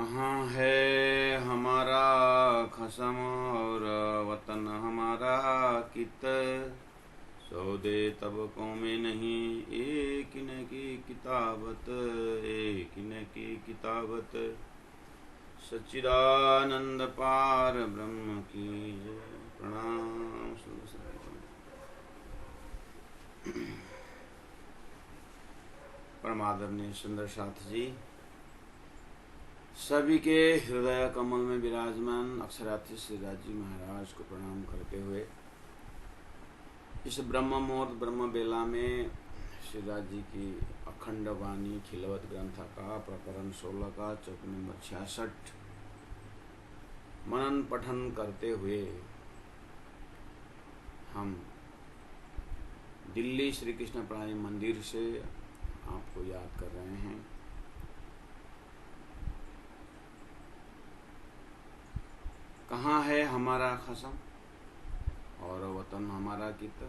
कहाँ है हमारा खसम और वतन हमारा कित, सौदे तबकों में नहीं एक न की किताबत, एक न की किताबत। सच्चिदानंद पार ब्रह्म की जय। प्रणाम। परमादरणीय सुंदर साथ जी, सभी के हृदय कमल में विराजमान अक्षरार्थी श्री राजी महाराज को प्रणाम करते हुए इस ब्रह्म मुहूर्त ब्रह्म बेला में श्री राजी की अखंड वाणी खिलवत ग्रंथ का प्रकरण 16 का चौक नंबर 66 मनन पठन करते हुए हम दिल्ली श्री कृष्ण प्राणी मंदिर से आपको याद कर रहे हैं। कहाँ है हमारा खसम और वतन हमारा कित।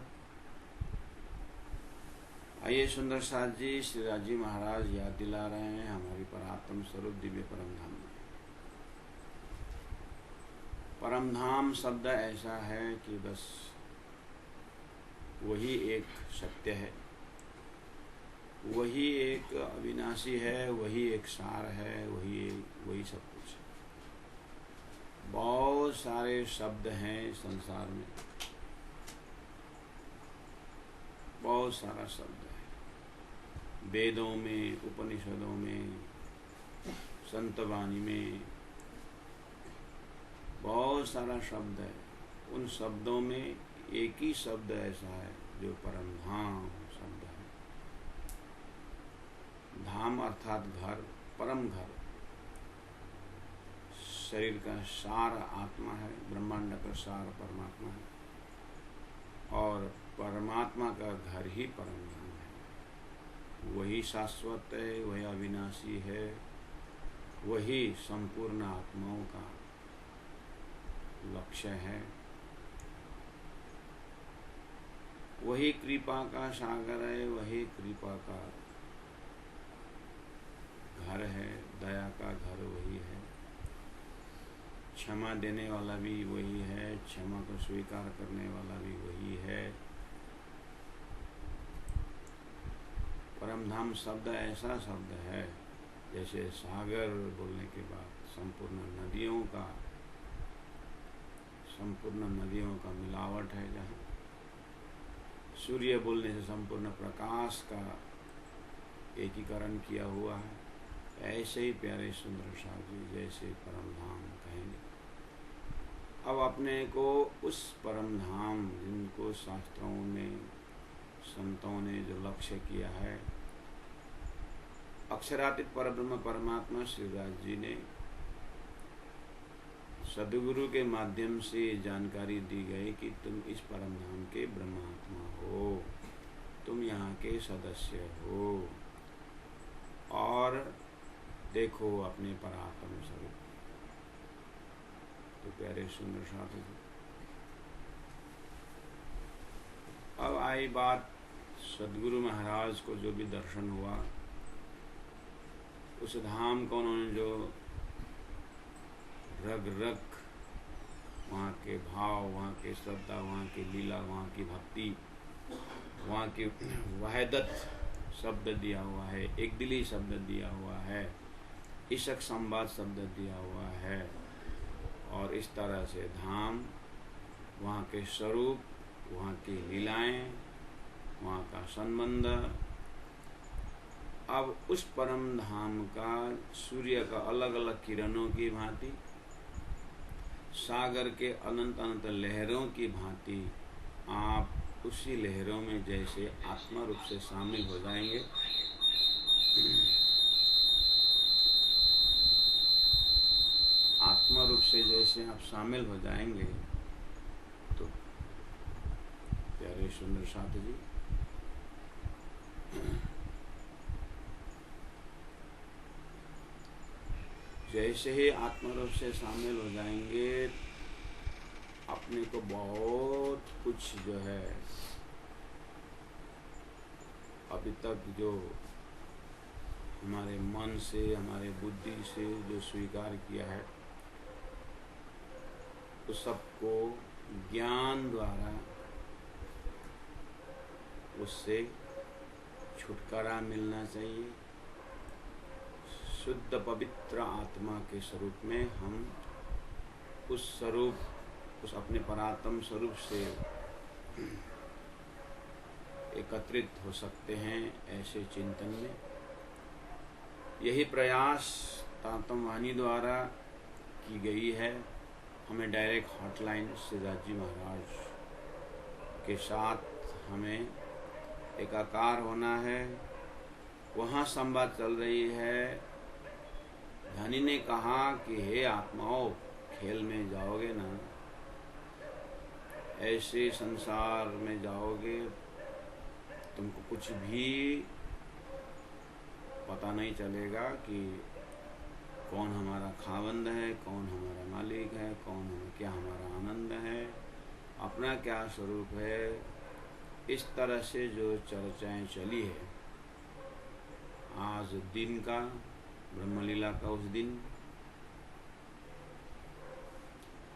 आइए सुंदर साथ जी, श्री राजी महाराज याद दिला रहे हैं हमारी परात्म स्वरूप दिव्य परम धाम में। परम धाम शब्द ऐसा है कि बस वही एक सत्य है, वही एक अविनाशी है, वही एक सार है, वही सब कुछ है। बहुत सारे शब्द हैं संसार में, बहुत सारा शब्द है वेदों में, उपनिषदों में, संतवाणी में, बहुत सारा शब्द है। उन शब्दों में एक ही शब्द ऐसा है जो परम धाम शब्द है। धाम अर्थात घर, परम घर। शरीर का सार आत्मा है, ब्रह्मांड का सार परमात्मा है और परमात्मा का घर ही परम धाम है। वही शाश्वत है, वही अविनाशी है, वही संपूर्ण आत्माओं का लक्ष्य है, वही कृपा का सागर है, वही कृपा का घर है, दया का घर वही है। क्षमा देने वाला भी वही है, क्षमा को स्वीकार करने वाला भी वही है। परमधाम शब्द ऐसा शब्द है जैसे सागर बोलने के बाद संपूर्ण नदियों का मिलावट है, जहाँ सूर्य बोलने से संपूर्ण प्रकाश का एकीकरण किया हुआ है। ऐसे ही प्यारे सुंदर साधु जैसे परम धाम कहेंगे। अब अपने को उस परम धाम जिनको शास्त्रों में संतों ने जो लक्ष्य किया है, अक्षरातीत परब्रह्म परमात्मा श्री राज जी ने सदगुरु के माध्यम से जानकारी दी गई कि तुम इस परम धाम के ब्रह्मात्मा हो, तुम यहाँ के सदस्य हो और देखो अपने परात्म स्वरूप। तो प्यारे सुंदर साधु, अब आई बात सदगुरु महाराज को जो भी दर्शन हुआ, उस धाम को उन्होंने जो रग रग वहाँ के भाव, वहाँ के श्रद्धा, वहाँ की लीला, वहाँ की भक्ति, वहाँ की वहदत शब्द दिया हुआ है, एक दिली शब्द दिया हुआ है, ईशक संवाद शब्द दिया हुआ है और इस तरह से धाम, वहाँ के स्वरूप, वहाँ की लीलाएं, वहाँ का संबंध। अब उस परम धाम का सूर्य का अलग अलग किरणों की भांति, सागर के अनंत अनंत लहरों की भांति आप उसी लहरों में जैसे आत्मा रूप से शामिल हो जाएंगे, आत्मा रूप से जैसे आप शामिल हो जाएंगे, तो प्यारे सुंदर साथ जी, जैसे ही आत्मा रूप से शामिल हो जाएंगे, अपने को बहुत कुछ जो है अभी तक जो हमारे मन से, हमारे बुद्धि से जो स्वीकार किया है, उस सबको ज्ञान द्वारा उससे छुटकारा मिलना चाहिए। शुद्ध पवित्र आत्मा के स्वरूप में हम उस स्वरूप, उस अपने परात्म स्वरूप से एकत्रित हो सकते हैं। ऐसे चिंतन में यही प्रयास तातम वाणी द्वारा की गई है। हमें डायरेक्ट हॉटलाइन सिद्धार्थ जी महाराज के साथ हमें एकाकार होना है। वहाँ संवाद चल रही है। धनी ने कहा कि हे आत्माओं, खेल में जाओगे ना, ऐसे संसार में जाओगे, तुमको कुछ भी पता नहीं चलेगा कि कौन हमारा खावंद है, कौन हमारा मालिक है, क्या हमारा आनंद है, अपना क्या स्वरूप है। इस तरह से जो चर्चाएं चली है, आज दिन का, ब्रह्मलीला का उस दिन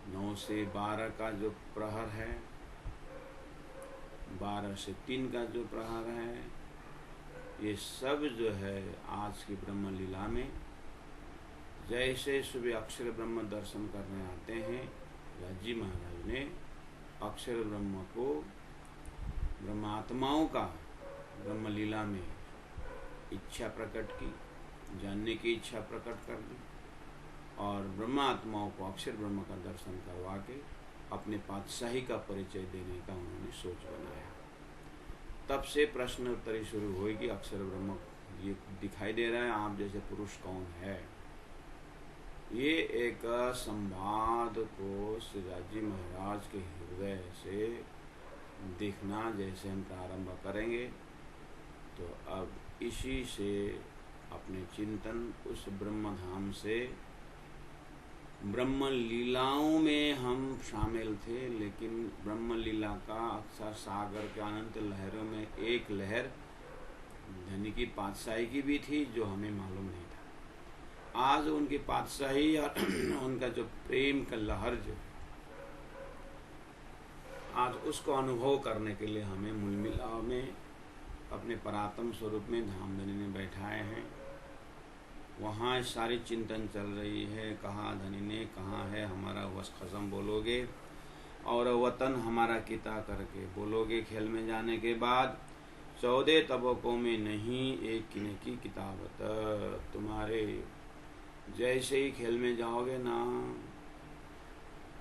9 से 12 का जो प्रहर है, 12 से 3 का जो प्रहर है, ये सब जो है आज की ब्रह्मलीला में जैसे सुबह अक्षर ब्रह्म दर्शन करने आते हैं, राजी महाराज ने अक्षर ब्रह्म को, ब्रह्मात्माओं का ब्रह्मलीला में इच्छा प्रकट की, जानने की इच्छा प्रकट कर दी और ब्रह्मात्माओं को अक्षर ब्रह्म का दर्शन करवा के अपने पातशाही का परिचय देने का उन्होंने सोच बनाया। तब से प्रश्न उत्तरी शुरू हुई कि अक्षर ब्रह्म ये दिखाई दे रहा है, आप जैसे पुरुष कौन है। ये एक संवाद को श्रीराज जी महाराज के हृदय से देखना जैसे हम प्रारंभ करेंगे, तो अब इसी से अपने चिंतन उस ब्रह्म धाम से, ब्रह्म लीलाओं में हम शामिल थे, लेकिन ब्रह्म लीला का अक्सर सागर के अनंत लहरों में एक लहर धनी की पातशाही की भी थी जो हमें मालूम नहीं था। आज उनकी पातशाही और उनका जो प्रेम का लहर जो आज उसको अनुभव करने के लिए हमें मूलमिलाव में अपने परात्म स्वरूप में धामधनी में बैठाए हैं। वहाँ सारी चिंतन चल रही है। कहाँ धनी ने, कहाँ है हमारा वश खसम बोलोगे और वतन हमारा किता करके बोलोगे। खेल में जाने के बाद 14 तबकों में नहीं एक किने की किताबत। तुम्हारे जैसे ही खेल में जाओगे ना,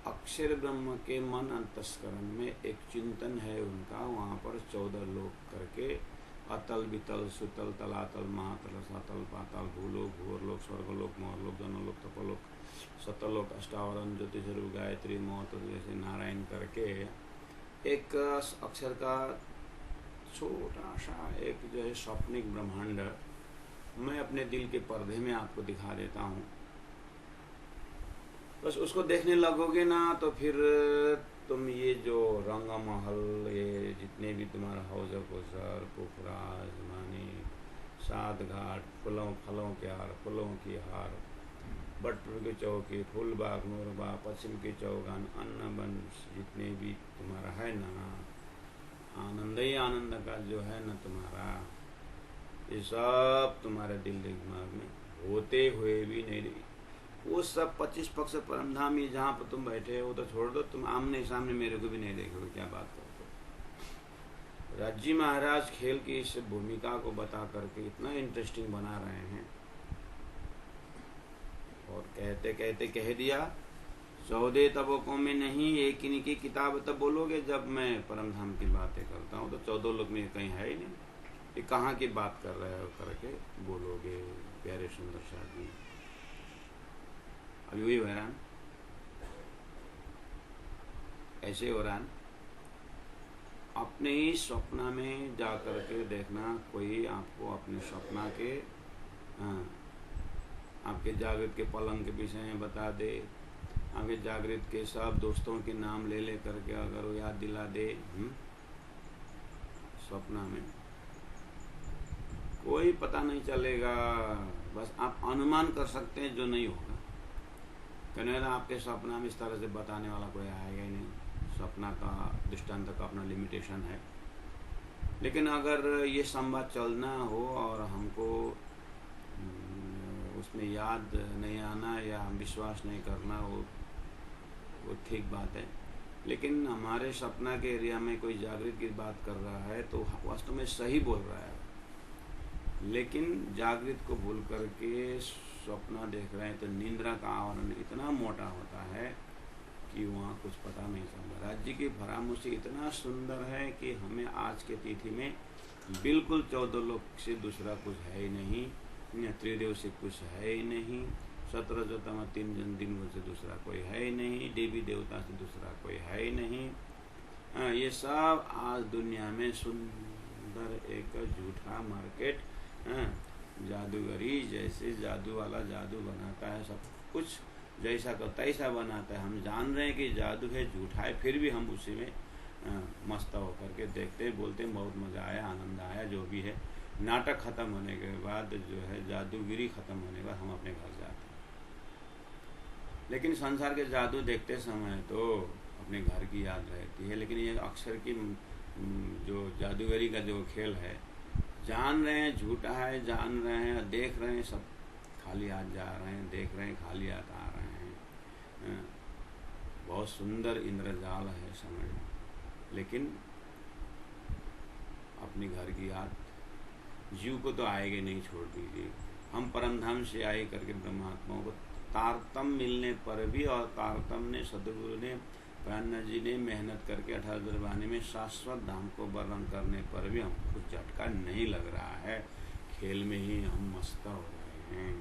अक्षर ब्रह्म के मन अंतस्करण में एक चिंतन है उनका, वहाँ पर 14 लोक करके अतल वितल सुतल तलातल महातल सातल पाताल भूलोक भूरलोक स्वर्गलोक मोहरलोक जनलोक तपलोक सतलोक अष्टावरण ज्योतिषरूप गायत्री मौत जैसे नारायण करके एक अक्षर का छोटा सा एक जो है स्वप्निक ब्रह्मांड मैं अपने दिल के पर्दे में आपको दिखा देता हूँ। बस उसको देखने लगोगे ना तो फिर तुम ये जो रंग महल, ये जितने भी तुम्हारा हौज कोसर, पुखराज, मानी, सात घाट, फूलों फलों के हार, फूलों की हार, बटपुर की चौकी, फूलबाग, नूरबाग, पश्चिम की चौगान, अन्न बन, जितने भी तुम्हारा है ना, आनंद ही आनंद का जो है ना तुम्हारा, ये सब तुम्हारे दिल दिमाग में होते हुए भी नहीं रही। वो सब 25 पक्ष परमधामी जहाँ पर तुम बैठे हो तो छोड़ दो, तुम आमने सामने मेरे को भी नहीं देखोगे। क्या बात करते हो। राजी महाराज खेल की इस भूमिका को बता करके इतना इंटरेस्टिंग बना रहे हैं और कहते कहते कह दिया 14 तबकों में नहीं एक ही की किताब तब बोलोगे। जब मैं परमधाम की बातें करता हूँ तो 14 लोग में कहीं है ही नहीं, ये कहाँ की बात कर रहे हो करके बोलोगे। प्यारे सुंदर शाह जी अभी हुई हैरान, ऐसे हो रहा है। अपने ही स्वप्न में जा करके देखना, कोई आपको अपने स्वप्न के आपके जागृत के पलंग के विषय में बता दे, आपके जागृत के सब दोस्तों के नाम ले ले करके अगर वो याद दिला दे, स्वप्न में कोई भी पता नहीं चलेगा, बस आप अनुमान कर सकते हैं जो नहीं होगा। कहने ना आपके सपना में इस तरह से बताने वाला कोई आएगा ही नहीं। सपना का दृष्टांत का अपना लिमिटेशन है। लेकिन अगर ये संवाद चलना हो और हमको उसमें याद नहीं आना या विश्वास नहीं करना, वो ठीक बात है। लेकिन हमारे सपना के एरिया में कोई जागृत की बात कर रहा है तो वास्तव में सही बोल रहा है, लेकिन जागृत को भूल करके सपना देख रहे हैं तो निंद्रा का आवरण इतना मोटा होता है कि वहाँ कुछ पता नहीं चलता। राज्य की फरामोशी इतना सुंदर है कि हमें आज के तिथि में बिल्कुल 14 लोक से दूसरा कुछ है ही नहीं, त्रिदेव से कुछ है ही नहीं, 17 ज्योतिर्लिंग 3 जन दिन से दूसरा कोई है ही नहीं, देवी देवता से दूसरा कोई है ही नहीं। ये सब आज दुनिया में सुंदर एक झूठा मार्केट, जादूगरी जैसे जादू वाला जादू बनाता है, सब कुछ जैसा को तैसा बनाता है। हम जान रहे हैं कि जादू है, झूठा है, फिर भी हम उसी में मस्त होकर के देखते बोलते बहुत मज़ा आया, आनंद आया, जो भी है। नाटक ख़त्म होने के बाद जो है जादूगिरी ख़त्म होने के बाद हम अपने घर जाते हैं। लेकिन संसार के जादू देखते समय तो अपने घर की याद रहती है, लेकिन ये अक्सर की जो जादूगरी का जो खेल है, जान रहे हैं झूठा है, जान रहे हैं, देख रहे हैं, सब खाली हाथ जा रहे हैं, देख रहे हैं खाली हाथ आ रहे हैं। बहुत सुंदर इंद्रजाल है समझ में, लेकिन अपनी घर की याद जीव को तो आएगी नहीं, छोड़ दीजिए। हम परमधाम से आए करके ब्रह्मात्माओं को तारतम मिलने पर भी, और तारतम ने सदगुरु ने प्राणनाथ जी ने मेहनत करके 18 दरबानी में शाश्वत धाम को वर्णन करने पर भी हमको कुछ झटका नहीं लग रहा है। खेल में ही हम मस्त हो रहे हैं।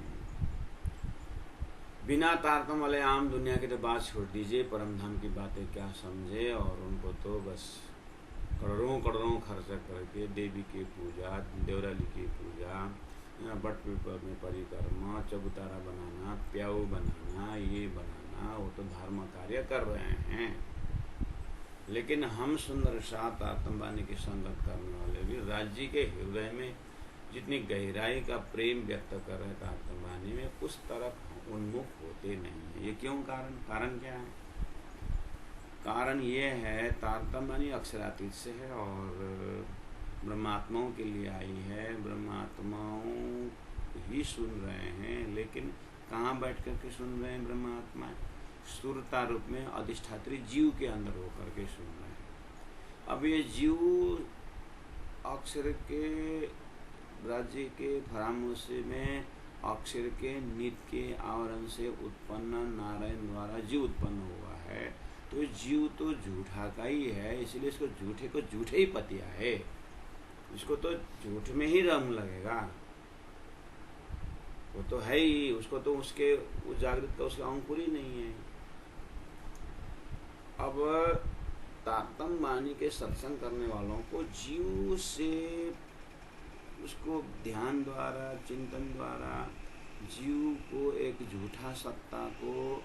बिना तारतम वाले आम दुनिया की तो बात छोड़ दीजिए, परमधाम की बातें क्या समझे। और उनको तो बस करोड़ों करोड़ों खर्चा करके देवी की पूजा, देवराली की पूजा, बट पीपल में परिक्रमा, चबूतारा बनाना, प्याऊ बनाना, ये बनाना, वो तो धर्म कार्य कर रहे हैं। लेकिन हम सुंदर सात आत्मवाणी की संगत करने वाले भी राज्य के हृदय में जितनी गहराई का प्रेम व्यक्त कर रहे थे आत्मवाणी में, उस तरफ उन्मुख होते नहीं है। ये क्यों? कारण क्या है? कारण ये है, तारतम्यवाणी अक्षरातीत से है और ब्रह्मात्माओं के लिए आई है। ब्रह्मात्माओं ही सुन रहे हैं, लेकिन कहाँ बैठ कर के सुन रहे हैं? ब्रह्मात्मा सुरता रूप में अधिष्ठात्री जीव के अंदर होकर के सुन रहे हैं। अब ये जीव अक्षर के राज्य के फरामोशी में अक्षर के नित्य के आवरण से उत्पन्न नारायण द्वारा जीव उत्पन्न हुआ है, तो जीव तो झूठा का ही है, इसलिए इसको झूठे को झूठे ही पतिया है। इसको तो झूठ में ही रंग लगेगा, वो तो है ही, उसको तो उसके उस जागृत का उसका अंकुर ही नहीं है। अब तारतम्यवाणी के सत्संग करने वालों को जीव से उसको ध्यान द्वारा, चिंतन द्वारा जीव को एक झूठा सत्ता को,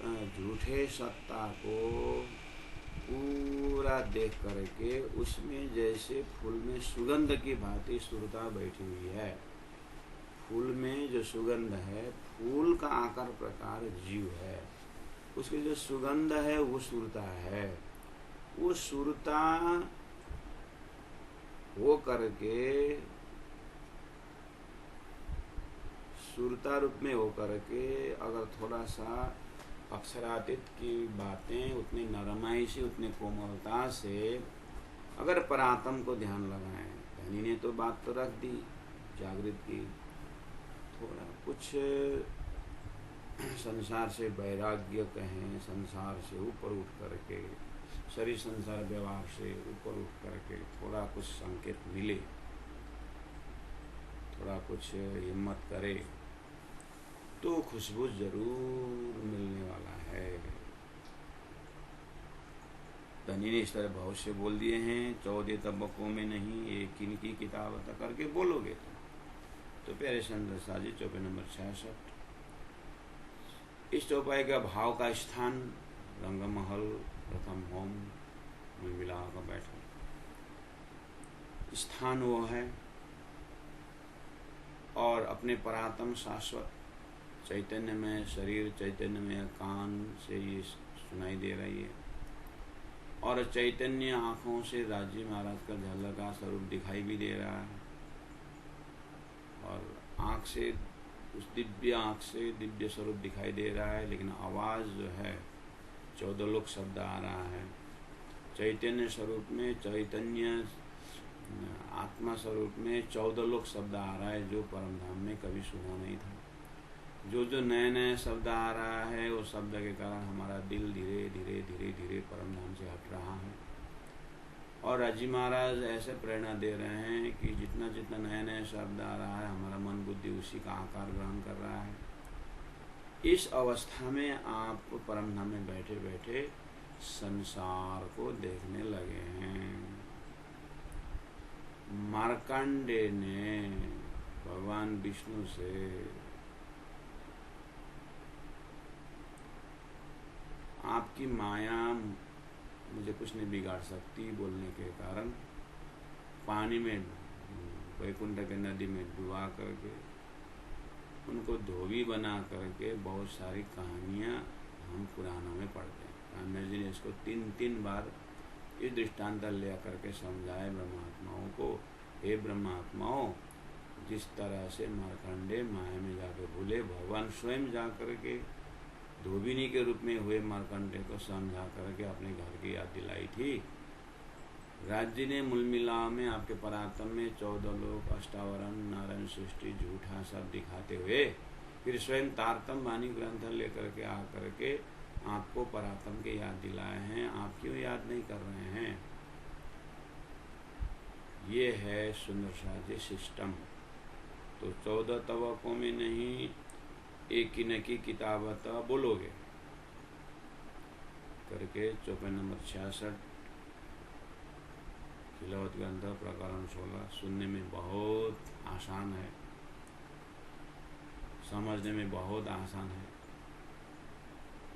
झूठे सत्ता को पूरा देख करके उसमें जैसे फूल में सुगंध की भांति सुरता बैठी हुई है। फूल में जो सुगंध है, फूल का आकार प्रकार जीव है, उसकी जो सुगंध है वो सुरता है। वो सुरता हो करके, सुरता रूप में हो करके अगर थोड़ा सा अक्षरातीत की बातें उतनी नरमाई से, उतनी कोमलता से अगर परात्म को ध्यान लगाएं। धनी ने तो बात तो रख दी जागृत की, थोड़ा कुछ संसार से वैराग्य कहें, संसार से ऊपर उठ करके, शरीर संसार व्यवहार से ऊपर उठ करके थोड़ा कुछ संकेत मिले, थोड़ा कुछ हिम्मत करे तो खुशबू जरूर मिलने वाला है। धनी ने इस तरह बहुत से बोल दिए हैं, 14 तबकों में नहीं, एक इनकी किताब करके बोलोगे तो प्यारे चंद्र साजी। चौपाई नंबर 66। इस चौपाई का भाव का स्थान रंगमहल प्रथम होम में मिला का बैठा स्थान वो है अपने परात्म शाश्वत चैतन्य में शरीर, चैतन्य में कान से ये सुनाई दे रही है, और चैतन्य आँखों से राजी महाराज का झलका स्वरूप दिखाई भी दे रहा है, और आँख से, उस दिव्य आँख से दिव्य स्वरूप दिखाई दे रहा है, लेकिन आवाज़ जो है 14 लोक शब्द आ रहा है। चैतन्य स्वरूप में, चैतन्य आत्मा स्वरूप में 14 लोक शब्द आ रहा है, जो परम धाम में कभी सुना नहीं था। जो नए नए शब्द आ रहा है, वो शब्द के कारण हमारा दिल धीरे धीरे धीरे धीरे परम धाम से हट रहा है। और राजी महाराज ऐसे प्रेरणा दे रहे हैं कि जितना जितना नए नए शब्द आ रहा है, हमारा मन बुद्धि उसी का आकार ग्रहण कर रहा है। इस अवस्था में आप परम धाम में बैठे बैठे संसार को देखने लगे हैं। मार्कंडेय ने भगवान विष्णु से आपकी माया मुझे कुछ नहीं बिगाड़ सकती बोलने के कारण पानी में, वैकुंठ के नदी में डुबा करके, उनको धोबी बना करके बहुत सारी कहानियाँ हम पुराणों में पढ़ते हैं। रामदेव जी ने इसको 3 बार इस दृष्टांत ले करके समझाए ब्रह्मात्माओं को। हे ब्रह्मात्माओं, जिस तरह से मार्कंडेय माया में जाकर भूले, भगवान स्वयं जा करके धोबिनी के रूप में हुए मार्कंडेय को समझा करके अपने घर की याद दिलाई थी। राज्य ने मूल मिलाव में आपके परात्म में 14 लोक, अष्टावरण, नारायण सृष्टि, झूठा सब दिखाते हुए फिर स्वयं तारतम वाणी ग्रंथ लेकर के आकर के आपको परात्म के याद दिलाए हैं। आप क्यों याद नहीं कर रहे हैं? ये है सुंदर साजे सिस्टम। तो 14 तवकों में नहीं, एक ही न की किताबत बोलोगे करके 54 नंबर 66 खिलौत ग्रंथ प्रकरण 16 सुनने में बहुत आसान है, समझने में बहुत आसान है,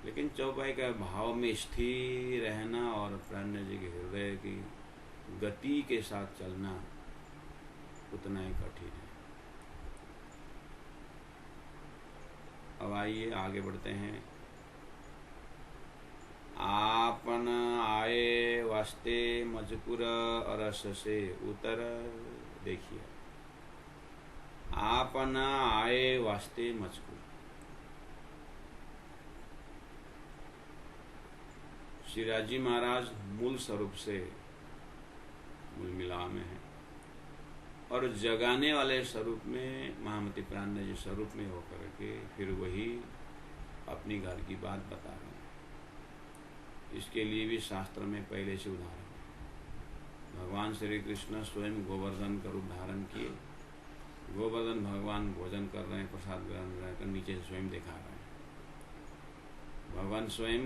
लेकिन चौपाई का भाव में स्थिर रहना और प्राण जी के हृदय की गति के साथ चलना उतना ही कठिन है। अब आइए आगे बढ़ते हैं। आपन आए वास्ते मजकुर अरस से उतर, देखिए, आपन आए वास्ते मजकुर, श्री राजी महाराज मूल स्वरूप से मूल मिलाव में है, और जगाने वाले स्वरूप में महामती प्राण जी स्वरूप में होकर के फिर वही अपनी घर की बात बता रहे हैं। इसके लिए भी शास्त्र में पहले से उदाहरण है। भगवान श्री कृष्ण स्वयं गोवर्धन का रूप धारण किए, गोवर्धन भगवान भोजन कर रहे हैं, प्रसाद ग्रहण कर नीचे से स्वयं दिखा रहे हैं। भगवान स्वयं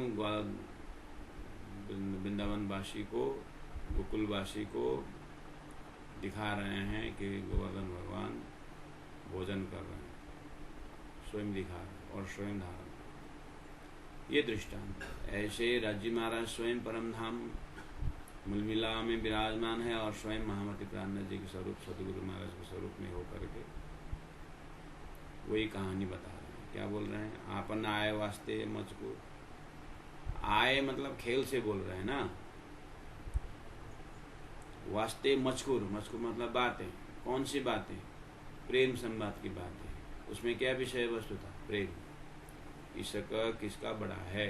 वृंदावनवासी को, गोकुलवासी को दिखा रहे हैं कि गोवर्धन भगवान भोजन कर रहे हैं, स्वयं दिखा रहे हैं और स्वयं धारण। ये दृष्टांत। ऐसे राजी महाराज स्वयं परमधाम मूलमिला में विराजमान है और स्वयं महामती प्राण जी के स्वरूप, सतगुरु महाराज के स्वरूप में होकर के वही कहानी बता रहे हैं। क्या बोल रहे हैं? आपन आए वास्ते मजकूर। आए मतलब खेल से बोल रहे हैं ना। वास्ते मजकूर, मजकूर मतलब बातें। कौन सी बातें? प्रेम संवाद की बातें। उसमें क्या विषय वस्तु था? प्रेम। इसका किसका बड़ा है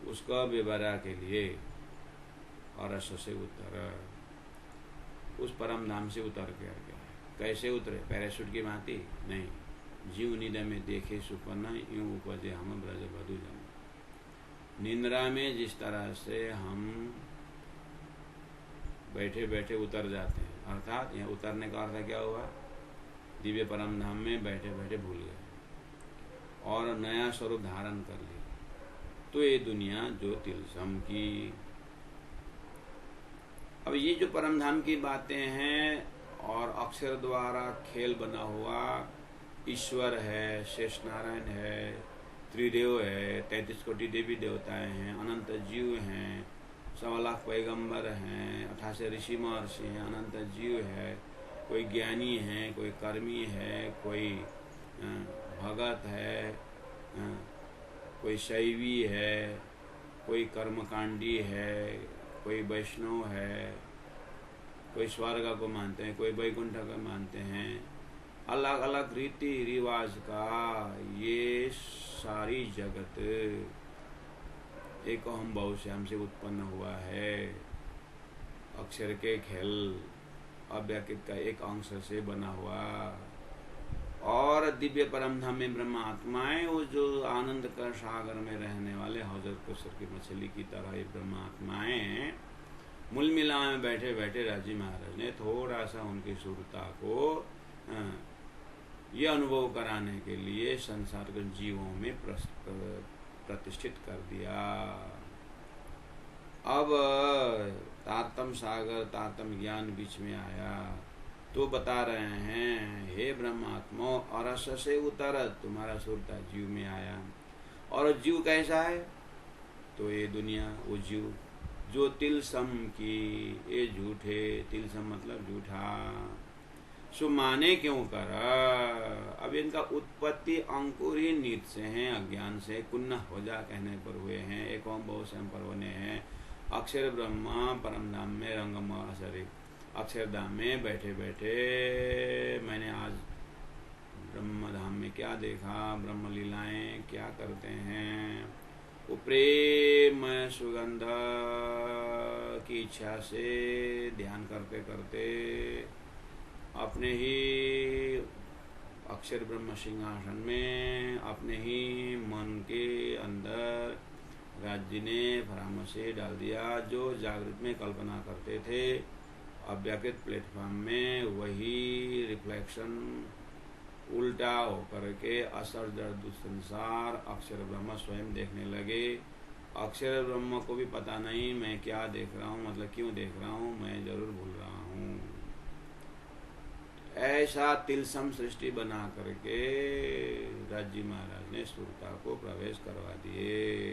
उसका विवरा के लिए, और रस से उतर, उस परम धाम से उतर के आ गया। कैसे उतरे? पैराशूट की भांति नहीं, जीव निद्रा में देखे सुपना यूं उपजे हम ब्रज बधु जन। निंद्रा में जिस तरह से हम बैठे बैठे उतर जाते हैं, अर्थात यहाँ उतरने का अर्थ क्या हुआ? दिव्य परम धाम में बैठे बैठे भूल गए और नया स्वरूप धारण कर लिया। तो ये दुनिया जो तिलसम की। अब ये जो परम धाम की बातें हैं और अक्षर द्वारा खेल बना हुआ ईश्वर है, शेष नारायण है, त्रिदेव है, 33 कोटि देवी देवताएं हैं, अनंत जीव हैं, 1.25 लाख पैगंबर हैं, 88 ऋषि महर्षि हैं, अनंत जीव है, कोई ज्ञानी है, कोई कर्मी है, कोई भगत है, कोई शैवी है, कोई कर्मकांडी है, कोई वैष्णव है, कोई स्वर्ग को मानते हैं, कोई वैकुंठ को मानते हैं। अलग अलग रीति रिवाज का ये सारी जगत एक अहम भाव से हमसे उत्पन्न हुआ है। अक्षर के खेल अव्यक्त का एक अंश से बना हुआ और दिव्य परम धाम में ब्रह्म आत्माएं, वो जो आनंद का सागर में रहने वाले हजरत कौसर की मछली की तरह ये ब्रह्म आत्माएं मूल मिला में बैठे बैठे राजी महाराज ने थोड़ा सा उनकी सुरता को ये अनुभव कराने के लिए संसार के जीवों में प्रतिष्ठित कर दिया। अब तारतम सागर, तारतम ज्ञान बीच में आया तो बता रहे हैं, हे ब्रह्मात्मा, अरस से उतर तुम्हारा सुरता जीव में आया। और जीव कैसा है? तो ये दुनिया, वो जीव जो तिलसम की, ये झूठे, तिलसम मतलब झूठा, सो माने क्यों कर। अब इनका उत्पत्ति अंकुर ही नीत से हैं, अज्ञान से, कुन्न हो जा कहने पर हुए हैं, एक ओम बहु स्वयं पर होने हैं। अक्षर ब्रह्मा परम धाम में रंगम सॉरी अक्षरधाम में बैठे बैठे मैंने आज ब्रह्म धाम में क्या देखा, ब्रह्म लीलाएं क्या करते हैं। वो प्रेम सुगंध की इच्छा से ध्यान करते करते अपने ही अक्षर ब्रह्म सिंहासन में अपने ही मन के अंदर राज्य ने परामर्श डाल दिया। जो जागृत में कल्पना करते थे, अव्यक्त प्लेटफॉर्म में वही रिफ्लेक्शन उल्टा होकर के असर दर्द संसार अक्षर ब्रह्म स्वयं देखने लगे। अक्षर ब्रह्म को भी पता नहीं मैं क्या देख रहा हूँ, मतलब क्यों देख रहा हूँ, मैं जरूर भूल रहा हूँ। ऐसा तिलसम सृष्टि बना करके राजी महाराज ने सुरता को प्रवेश करवा दिए।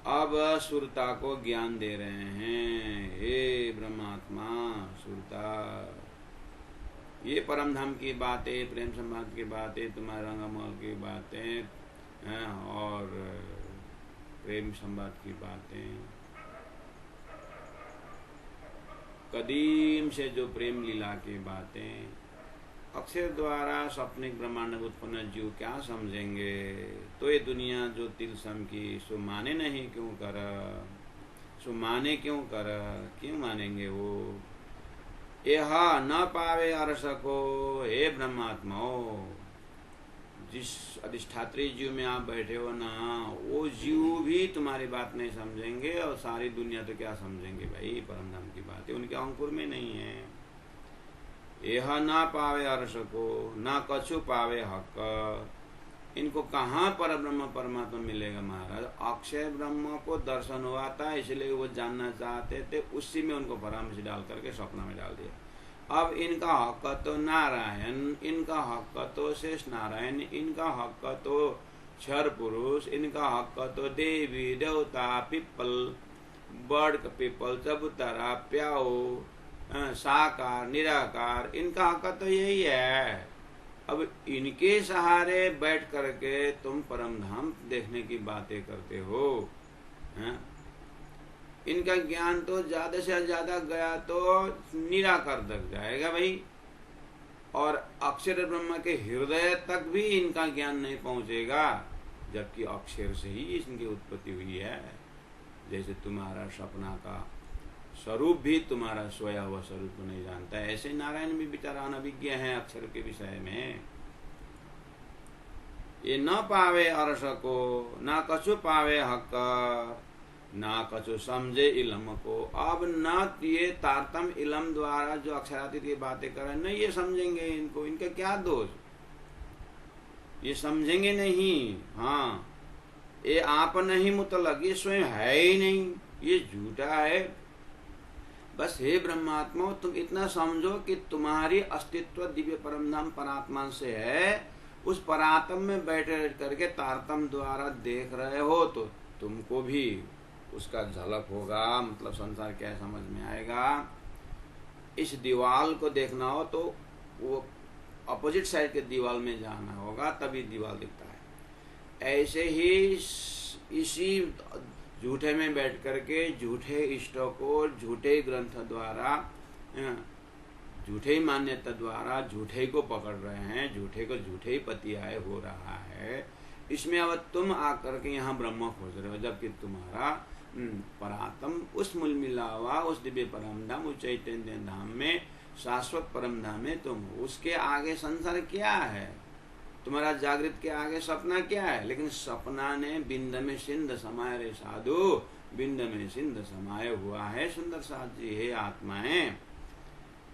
अब सुरता को ज्ञान दे रहे हैं, हे ब्रह्मात्मा सुरता, ये परम धाम की बातें, प्रेम संवाद की बातें, तुम्हारे रंगमहल की बातें और प्रेम संवाद की बातें, कदीम से जो प्रेम लीला की बातें, अक्षर द्वारा स्वप्निक ब्रह्मांड उत्पन्न जीव क्या समझेंगे। तो ये दुनिया जो तिलसम की, सो माने नहीं क्यों कर, सो माने क्यों कर, क्यों मानेंगे वो। यह न पावे अर्श को, हे ब्रह्मात्माओ, जिस अधिष्ठात्री जीव में आप बैठे हो ना, वो जीव भी तुम्हारी बात नहीं समझेंगे और सारी दुनिया तो क्या समझेंगे भाई, परम धाम की बात है उनके अंकुर में नहीं है। यह ना पावे अर्श को, ना कछु पावे हक, इनको कहाँ पर ब्रह्म परमात्मा मिलेगा महाराज। अक्षय ब्रह्म को दर्शन हुआ था, इसलिए वो जानना चाहते थे, उसी में उनको परामर्श डाल करके स्वप्न में डाल दिया। अब इनका हक तो नारायण, इनका हक तो शेष नारायण, इनका हक तो क्षर पुरुष, इनका हक तो देवी देवता, पिपल, बर्ड पीपल, चबूतरा, प्याओ, साकार निराकार, इनका हक तो यही है। अब इनके सहारे बैठ करके तुम परम धाम देखने की बातें करते हो। इनका ज्ञान तो ज्यादा से ज्यादा गया तो निराकार तक जाएगा भाई, और अक्षर ब्रह्म के हृदय तक भी इनका ज्ञान नहीं पहुंचेगा, जबकि अक्षर से ही इनकी उत्पत्ति हुई है। जैसे तुम्हारा सपना का स्वरूप भी तुम्हारा सोया हुआ स्वरूप को नहीं जानता है, ऐसे नारायण भी बेचारा अनभिज्ञ है अक्षर के विषय में। ये न पावे अर्श को, ना कछु पावे हक, ना कछु समझे इलम को। अब न ये तारतम इलम द्वारा जो अक्षरातीत की बातें कर रहे हैं, न ये समझेंगे इनको, इनका क्या दोष, ये समझेंगे नहीं। हाँ, ये आप नहीं मुतलक, ये स्वयं है ही नहीं, ये झूठा है। बस हे ब्रह्मात्मा, तुम इतना समझो कि तुम्हारी अस्तित्व दिव्य परम धाम परात्मा से है, उस परात्म में बैठे करके तारतम द्वारा देख रहे हो, तो तुमको भी उसका झलक होगा, मतलब संसार क्या समझ में आएगा। इस दीवाल को देखना हो तो वो अपोजिट साइड के दीवाल में जाना होगा, तभी दीवाल दिखता है। ऐसे ही इसी झूठे में बैठ करके झूठे इष्टों को झूठे ग्रंथ द्वारा, झूठे ही मान्यता द्वारा झूठे को पकड़ रहे हैं, झूठे को झूठे ही पतियाय हो रहा है। इसमें अब तुम आकर के यहाँ ब्रह्म खोज रहे हो, जबकि तुम्हारा परात्म उस मूल मिलावा, उस दिव्य परम धाम, उस चैतन्य धाम में, शाश्वत परम धाम में तुम हो। उसके आगे संसार क्या है? तुम्हारा जागृत के आगे सपना क्या है? लेकिन सपना ने बिंद में सिंध समाये रे साधु, बिंद में सिंध समाये हुआ है सुंदर साथ जी, हे आत्माएं।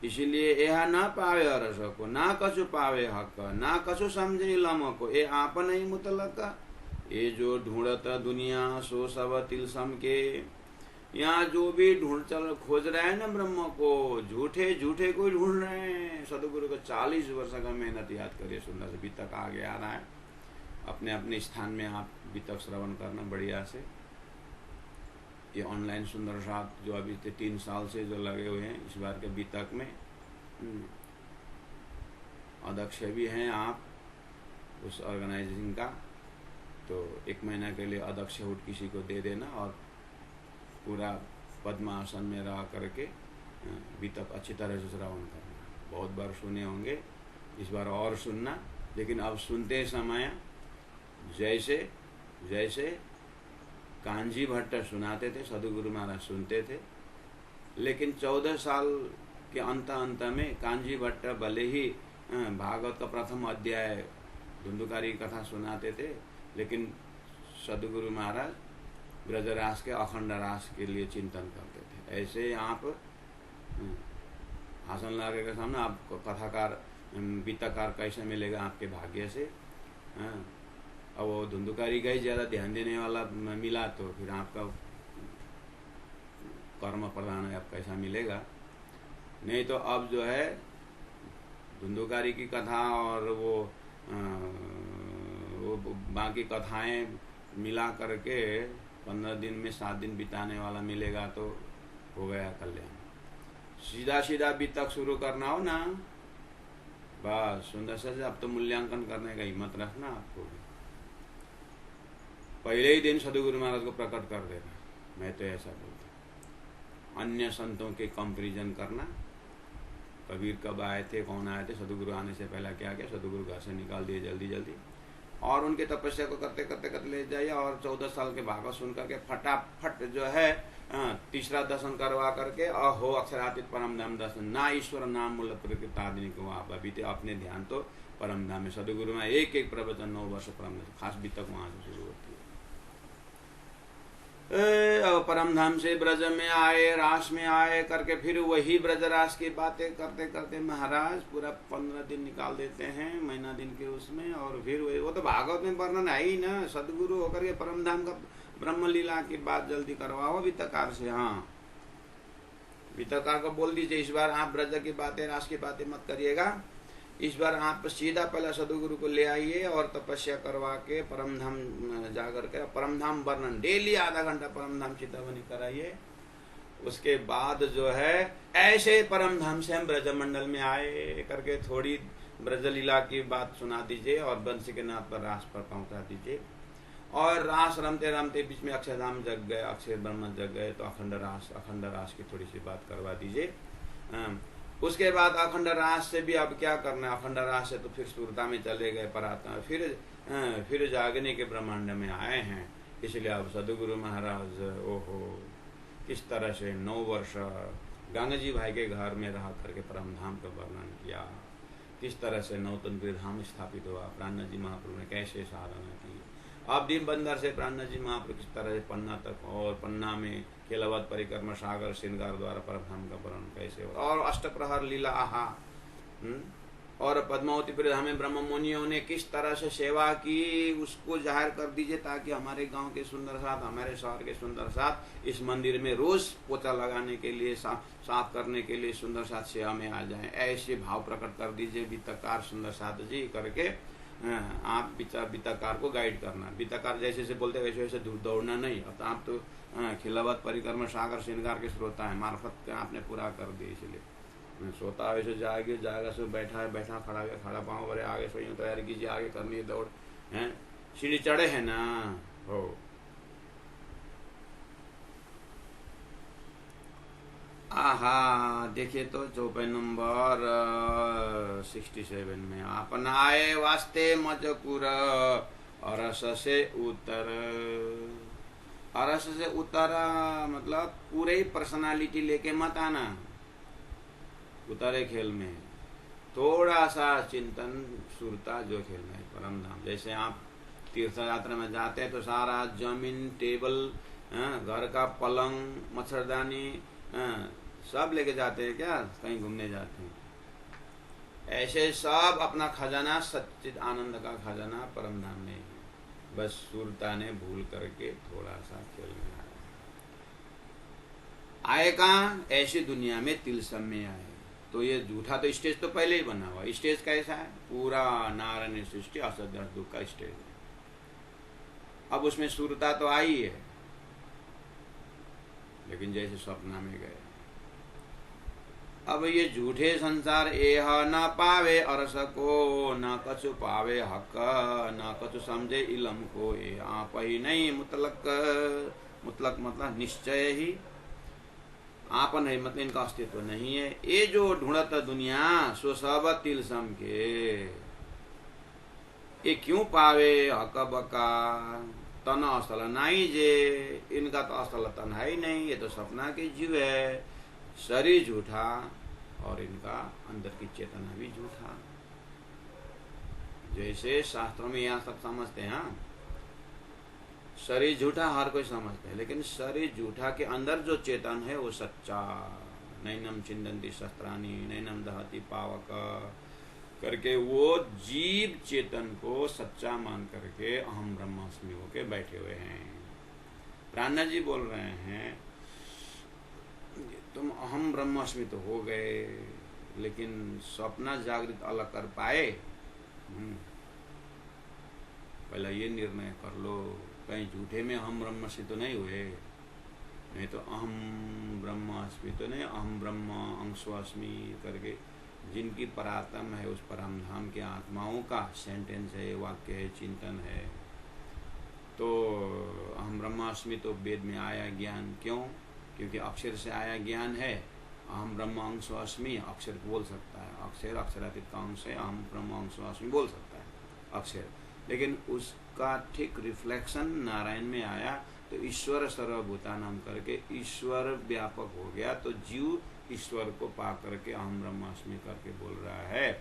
इसीलिए यह ना पावे रस को, ना कछु पावे हक, ना कछु समझे लम को, ये आप नहीं मुतलक। ये जो ढूंढत दुनिया सो सब तिलसम के, यहाँ जो भी खोज रहे हैं ना ब्रह्म को, झूठे झूठे को ढूंढ रहे हैं। सदगुरु को 40 वर्ष का मेहनत याद करिए, सुंदर से बीतक आगे आ रहा है। अपने अपने स्थान में आप बीतक श्रवण करना बढ़िया से। ये ऑनलाइन सुंदर साथ जो अभी 3 साल से जो लगे हुए हैं इस बार के बीतक में, अध्यक्ष भी हैं आप उस ऑर्गेनाइजेशन का, तो 1 महीना के लिए अध्यक्ष उठ किसी को दे देना और पूरा पद्मासन में रह करके बीतक अच्छी तरह से श्रवण करना। बहुत बार सुने होंगे, इस बार और सुनना। लेकिन अब सुनते समय जैसे जैसे कांजी भट्ट सुनाते थे, सदगुरु महाराज सुनते थे, लेकिन 14 साल के अंत में कांजी भट्ट भले ही भागवत का प्रथम अध्याय धुंधुकारी कथा सुनाते थे, लेकिन सदगुरु महाराज ब्रजरास के अखंड रास के लिए चिंतन करते थे। ऐसे आप हासन लागे के सामने आपको कथाकार बीतकार कैसे मिलेगा आपके भाग्य से। अब वो धुंधुकारी का ही ज़्यादा ध्यान देने वाला मिला तो फिर आपका कर्म प्रधान है, अब कैसा मिलेगा। नहीं तो अब जो है धुंधुकारी की कथा और वो बाकी कथाएं मिला करके 15 दिन में 7 दिन बिताने वाला मिलेगा तो हो गया कल्याण। सीधा सीधा बीतक शुरू करना हो ना, बस सुंदर से अब तो मूल्यांकन करने का हिम्मत रखना आपको। पहले ही दिन सदगुरु महाराज को प्रकट कर देना, मैं तो ऐसा बोलता। अन्य संतों के कंपैरिजन करना, कबीर कब आए थे, कौन आए थे, सदगुरु आने से पहला क्या किया, सदगुरु घर से निकाल दिए जल्दी जल्दी, और उनके तपस्या को करते करते करते ले जाइए। और 14 साल के भागवत सुन करके फटाफट जो है तीसरा दर्शन करवा करके अहो अक्षरातीत परम धाम दर्शन, ना ईश्वर नाम मूल प्रकृतादिनी को आप अभी अपने ध्यान तो परम धाम में। सदगुरु में एक एक प्रवचन 9 वर्ष परम खास भी तक वहां से शुरू होती है। परम धाम से ब्रज में आए, रास में आए करके फिर वही ब्रज रास की बातें करते करते महाराज पूरा 15 दिन निकाल देते हैं, महीना दिन के उसमें। और फिर वो तो भागवत में वर्णन है ही ना, सदगुरु होकर के परम धाम का ब्रह्म लीला की बात जल्दी करवाओ वित्तकार से। हाँ, वित्तकार को बोल दीजिए इस बार आप ब्रज की बातें, रास की बातें मत करिएगा, इस बार आप सीधा पहले सदगुरु को ले आइए और तपस्या करवा के परम धाम जाकर के परम धाम वर्णन डेली आधा घंटा परम धाम चिंतावनी कराइए। उसके बाद जो है ऐसे परम धाम से हम ब्रज मंडल में आए करके थोड़ी ब्रज लीला की बात सुना दीजिए और बंसी के नाथ पर रास पर पहुंचा दीजिए। और रास रमते रमते बीच में अक्षरधाम जग गए, अक्षर ब्रह्म जग गए, तो अखंड रास की थोड़ी सी बात करवा दीजिए। उसके बाद अखंड रास से भी अब क्या करना, अखंड रास से तो फिर सुरता में चले गए, परात्मा फिर जागने के ब्रह्मांड में आए हैं। इसलिए अब सदगुरु महाराज ओहो किस तरह से 9 वर्ष गंगा जी भाई के घर में रह करके परम धाम का वर्णन किया, किस तरह से नौतनपुर धाम स्थापित हुआ, प्राण जी महाप्रभु ने कैसे साधना की। अब दिन बंदर से प्राण जी महाप्रभु किस तरह से पन्ना तक, और पन्ना में केलवत परिक्रमा सागर श्रृंगार द्वारा परम का वर्णन कैसे हो, और अष्टप्रहर लीला आहा, और पद्मावतीपुर धाम में ब्रह्म मुनियों ने किस तरह से सेवा की, उसको जाहिर कर दीजिए ताकि हमारे गांव के सुंदर साथ, हमारे शहर के सुंदर साथ इस मंदिर में रोज पोछा लगाने के लिए, साफ करने के लिए सुंदर साथ सेवा में आ जाएं। ऐसे भाव प्रकट कर दीजिए बीतकार सुंदर साथ जी करके। आप बीतकार को गाइड करना, बीतकार जैसे से बोलते वैसे वैसे दौड़ना नहीं। अब आप तो खिलावत परिक्रमा सागर श्रृंगार के श्रोता है, मार्फत आपने पूरा कर दिए, इसलिए सोता है वैसे जागे, जागा से बैठा है, बैठा खड़ा है, खड़ा पाँव भरे आगे सो तैयारी कीजिए, आगे करनी है दौड़ हैं, सीढ़ी चढ़े है ना हो। आहा देखिए तो चौपाई नंबर 67 में, अपनाए वास्ते मजकुर अरस से उतर। अरस से उतरा मतलब पूरे ही पर्सनालिटी लेके मत आना उतरे खेल में, थोड़ा सा चिंतन सुरता जो खेल में परम धाम। जैसे आप तीर्थ यात्रा में जाते हैं तो सारा जमीन टेबल घर का पलंग मच्छरदानी सब लेके जाते हैं क्या, कहीं घूमने जाते हैं, ऐसे सब अपना खजाना सच्चिद आनंद का खजाना परम धाम में, बस सुरता ने भूल करके थोड़ा सा खेल में आए कहाँ, ऐसी दुनिया में तिलसम में आए। तो ये झूठा तो स्टेज तो पहले ही बना हुआ, स्टेज कैसा है, पूरा नारायण सृष्टि असद दुख का स्टेज है। अब उसमें सुरता तो आई है, लेकिन जैसे सपना में गए। अब ये झूठे संसार एह न पावे अरस को, न कछु पावे हक, न कछु समझे इलम को, ए आप ही नहीं मुतलक। मुतलक मतलब निश्चय ही, आप नहीं मतलब इनका अस्तित्व नहीं है। ये जो ढूंढत दुनिया सो सब तिलसम के, ये क्यों पावे हक बका, तन अस्थल नहीं जे, इनका तो अस्थल तन है ही नहीं, ये तो सपना के जीव है, शरीर झूठा और इनका अंदर की चेतना भी झूठा। जैसे शास्त्रों में यहाँ सब समझते हैं, शरीर झूठा हर कोई समझता है, लेकिन शरीर झूठा के अंदर जो चेतन है वो सच्चा। नैनम चिंदंती शस्त्राणी नैनम दहती पावक करके वो जीव चेतन को सच्चा मान करके अहम ब्रह्मास्मि होके बैठे हुए हैं। प्राणा जी बोल रहे हैं तुम अहम ब्रह्मास्मि तो हो गए, लेकिन सपना जागृत अलग कर पाए? पहले ये निर्णय कर लो, कहीं झूठे में अहम ब्रह्मास्मि तो नहीं हुए, नहीं तो अहम ब्रह्मास्मि तो नहीं, अहम ब्रह्म अंशोस्मि करके जिनकी परात्म है उस परम धाम के आत्माओं का सेंटेंस है, वाक्य है, चिंतन है। तो अहम ब्रह्मास्मि तो वेद में आया ज्ञान, क्यों? क्योंकि अक्षर से आया ज्ञान है। अहम ब्रह्म अंशोस्मि अक्षर बोल सकता है, अक्षर अक्षरातीत का अंश है, अहम ब्रह्म अंशोस्मि बोल सकता है अक्षर, लेकिन उसका ठीक रिफ्लेक्शन नारायण में आया तो ईश्वर सर्वभूतानाम करके ईश्वर व्यापक हो गया। तो जीव ईश्वर को पा करके अहम ब्रह्मास्मि करके बोल रहा है।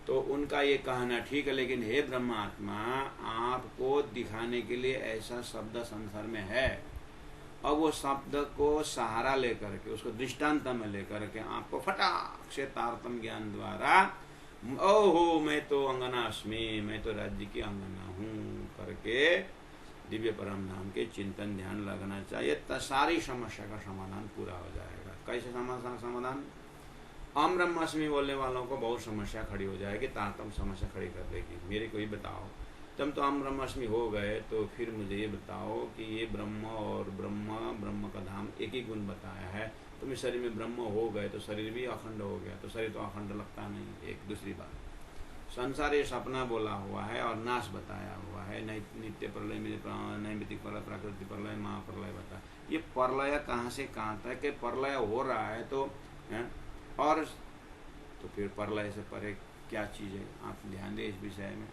तो उनका ये कहना ठीक है, लेकिन हे ब्रह्मात्मा, आपको दिखाने के लिए ऐसा शब्द संसार में है। अब वो शब्द को सहारा लेकर के, उसको दृष्टांत में लेकर के आपको फटाक से तारतम ज्ञान द्वारा ओहो मैं तो अंगना अस्मि, मैं तो राज्य की अंगना हूँ करके दिव्य परम धाम के चिंतन ध्यान लगना चाहिए। तो सारी समस्या का समाधान पूरा हो जाएगा। कैसे समाधान? अहम ब्रह्मास्मि बोलने वालों को बहुत समस्या खड़ी हो जाएगी, तारतम समस्या खड़ी कर देगी। मेरे को ही बताओ, तुम तो अहम ब्रह्मास्मि हो गए, तो फिर मुझे ये बताओ कि ये ब्रह्म और ब्रह्म का धाम एक ही गुण बताया है, तुम इस शरीर में ब्रह्म हो गए तो शरीर भी अखंड हो गया, तो शरीर तो अखंड लगता नहीं। एक दूसरी बात, संसार ये सपना बोला हुआ है और नाश बताया हुआ है, नित्य प्रलय में नैमितिक प्रलय, प्राकृतिक प्रलय, महाप्रलय बताया। ये प्रलय कहाँ से कहाँ तक है? प्रलय हो रहा है तो और तो फिर प्रलय से परे क्या चीज़ है? आप ध्यान दें इस विषय में,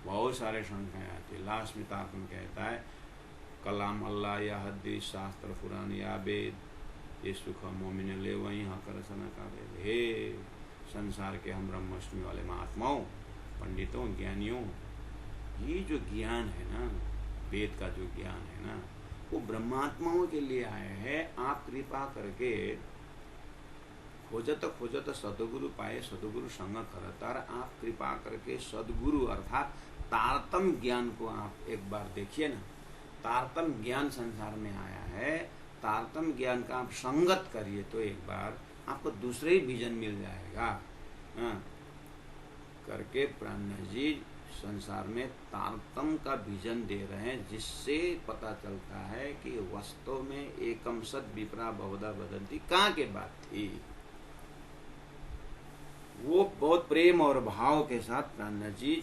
बहुत सारे शंकाएं आती है। लास्ट में तारतम कहता है कलाम अल्लाह या हदीस शास्त्र पुराण या वेद, ये सुख मोमिन ले वहीं हकर सना का वेद। हे संसार के हम ब्रह्माष्टमी वाले महात्माओं, पंडितों, ज्ञानियों, ये जो ज्ञान है ना, वेद का जो ज्ञान है ना, वो ब्रह्मात्माओं के लिए आया है। आप कृपा करके खोजत सदगुरु पाए, सदगुरु संग करतार। आप कृपा करके सदगुरु अर्थात तारतम ज्ञान को आप एक बार देखिए ना। तारतम ज्ञान संसार में आया है, तारतम ज्ञान का आप संगत करिए तो एक बार आपको दूसरे ही विजन मिल जाएगा। करके प्राणनाथ जी संसार में तारतम का विजन दे रहे हैं, जिससे पता चलता है कि वास्तव में एकम सद विप्रा बहुधा बदंती कहाँ के बात थी। वो बहुत प्रेम और भाव के साथ प्राणनाथ जी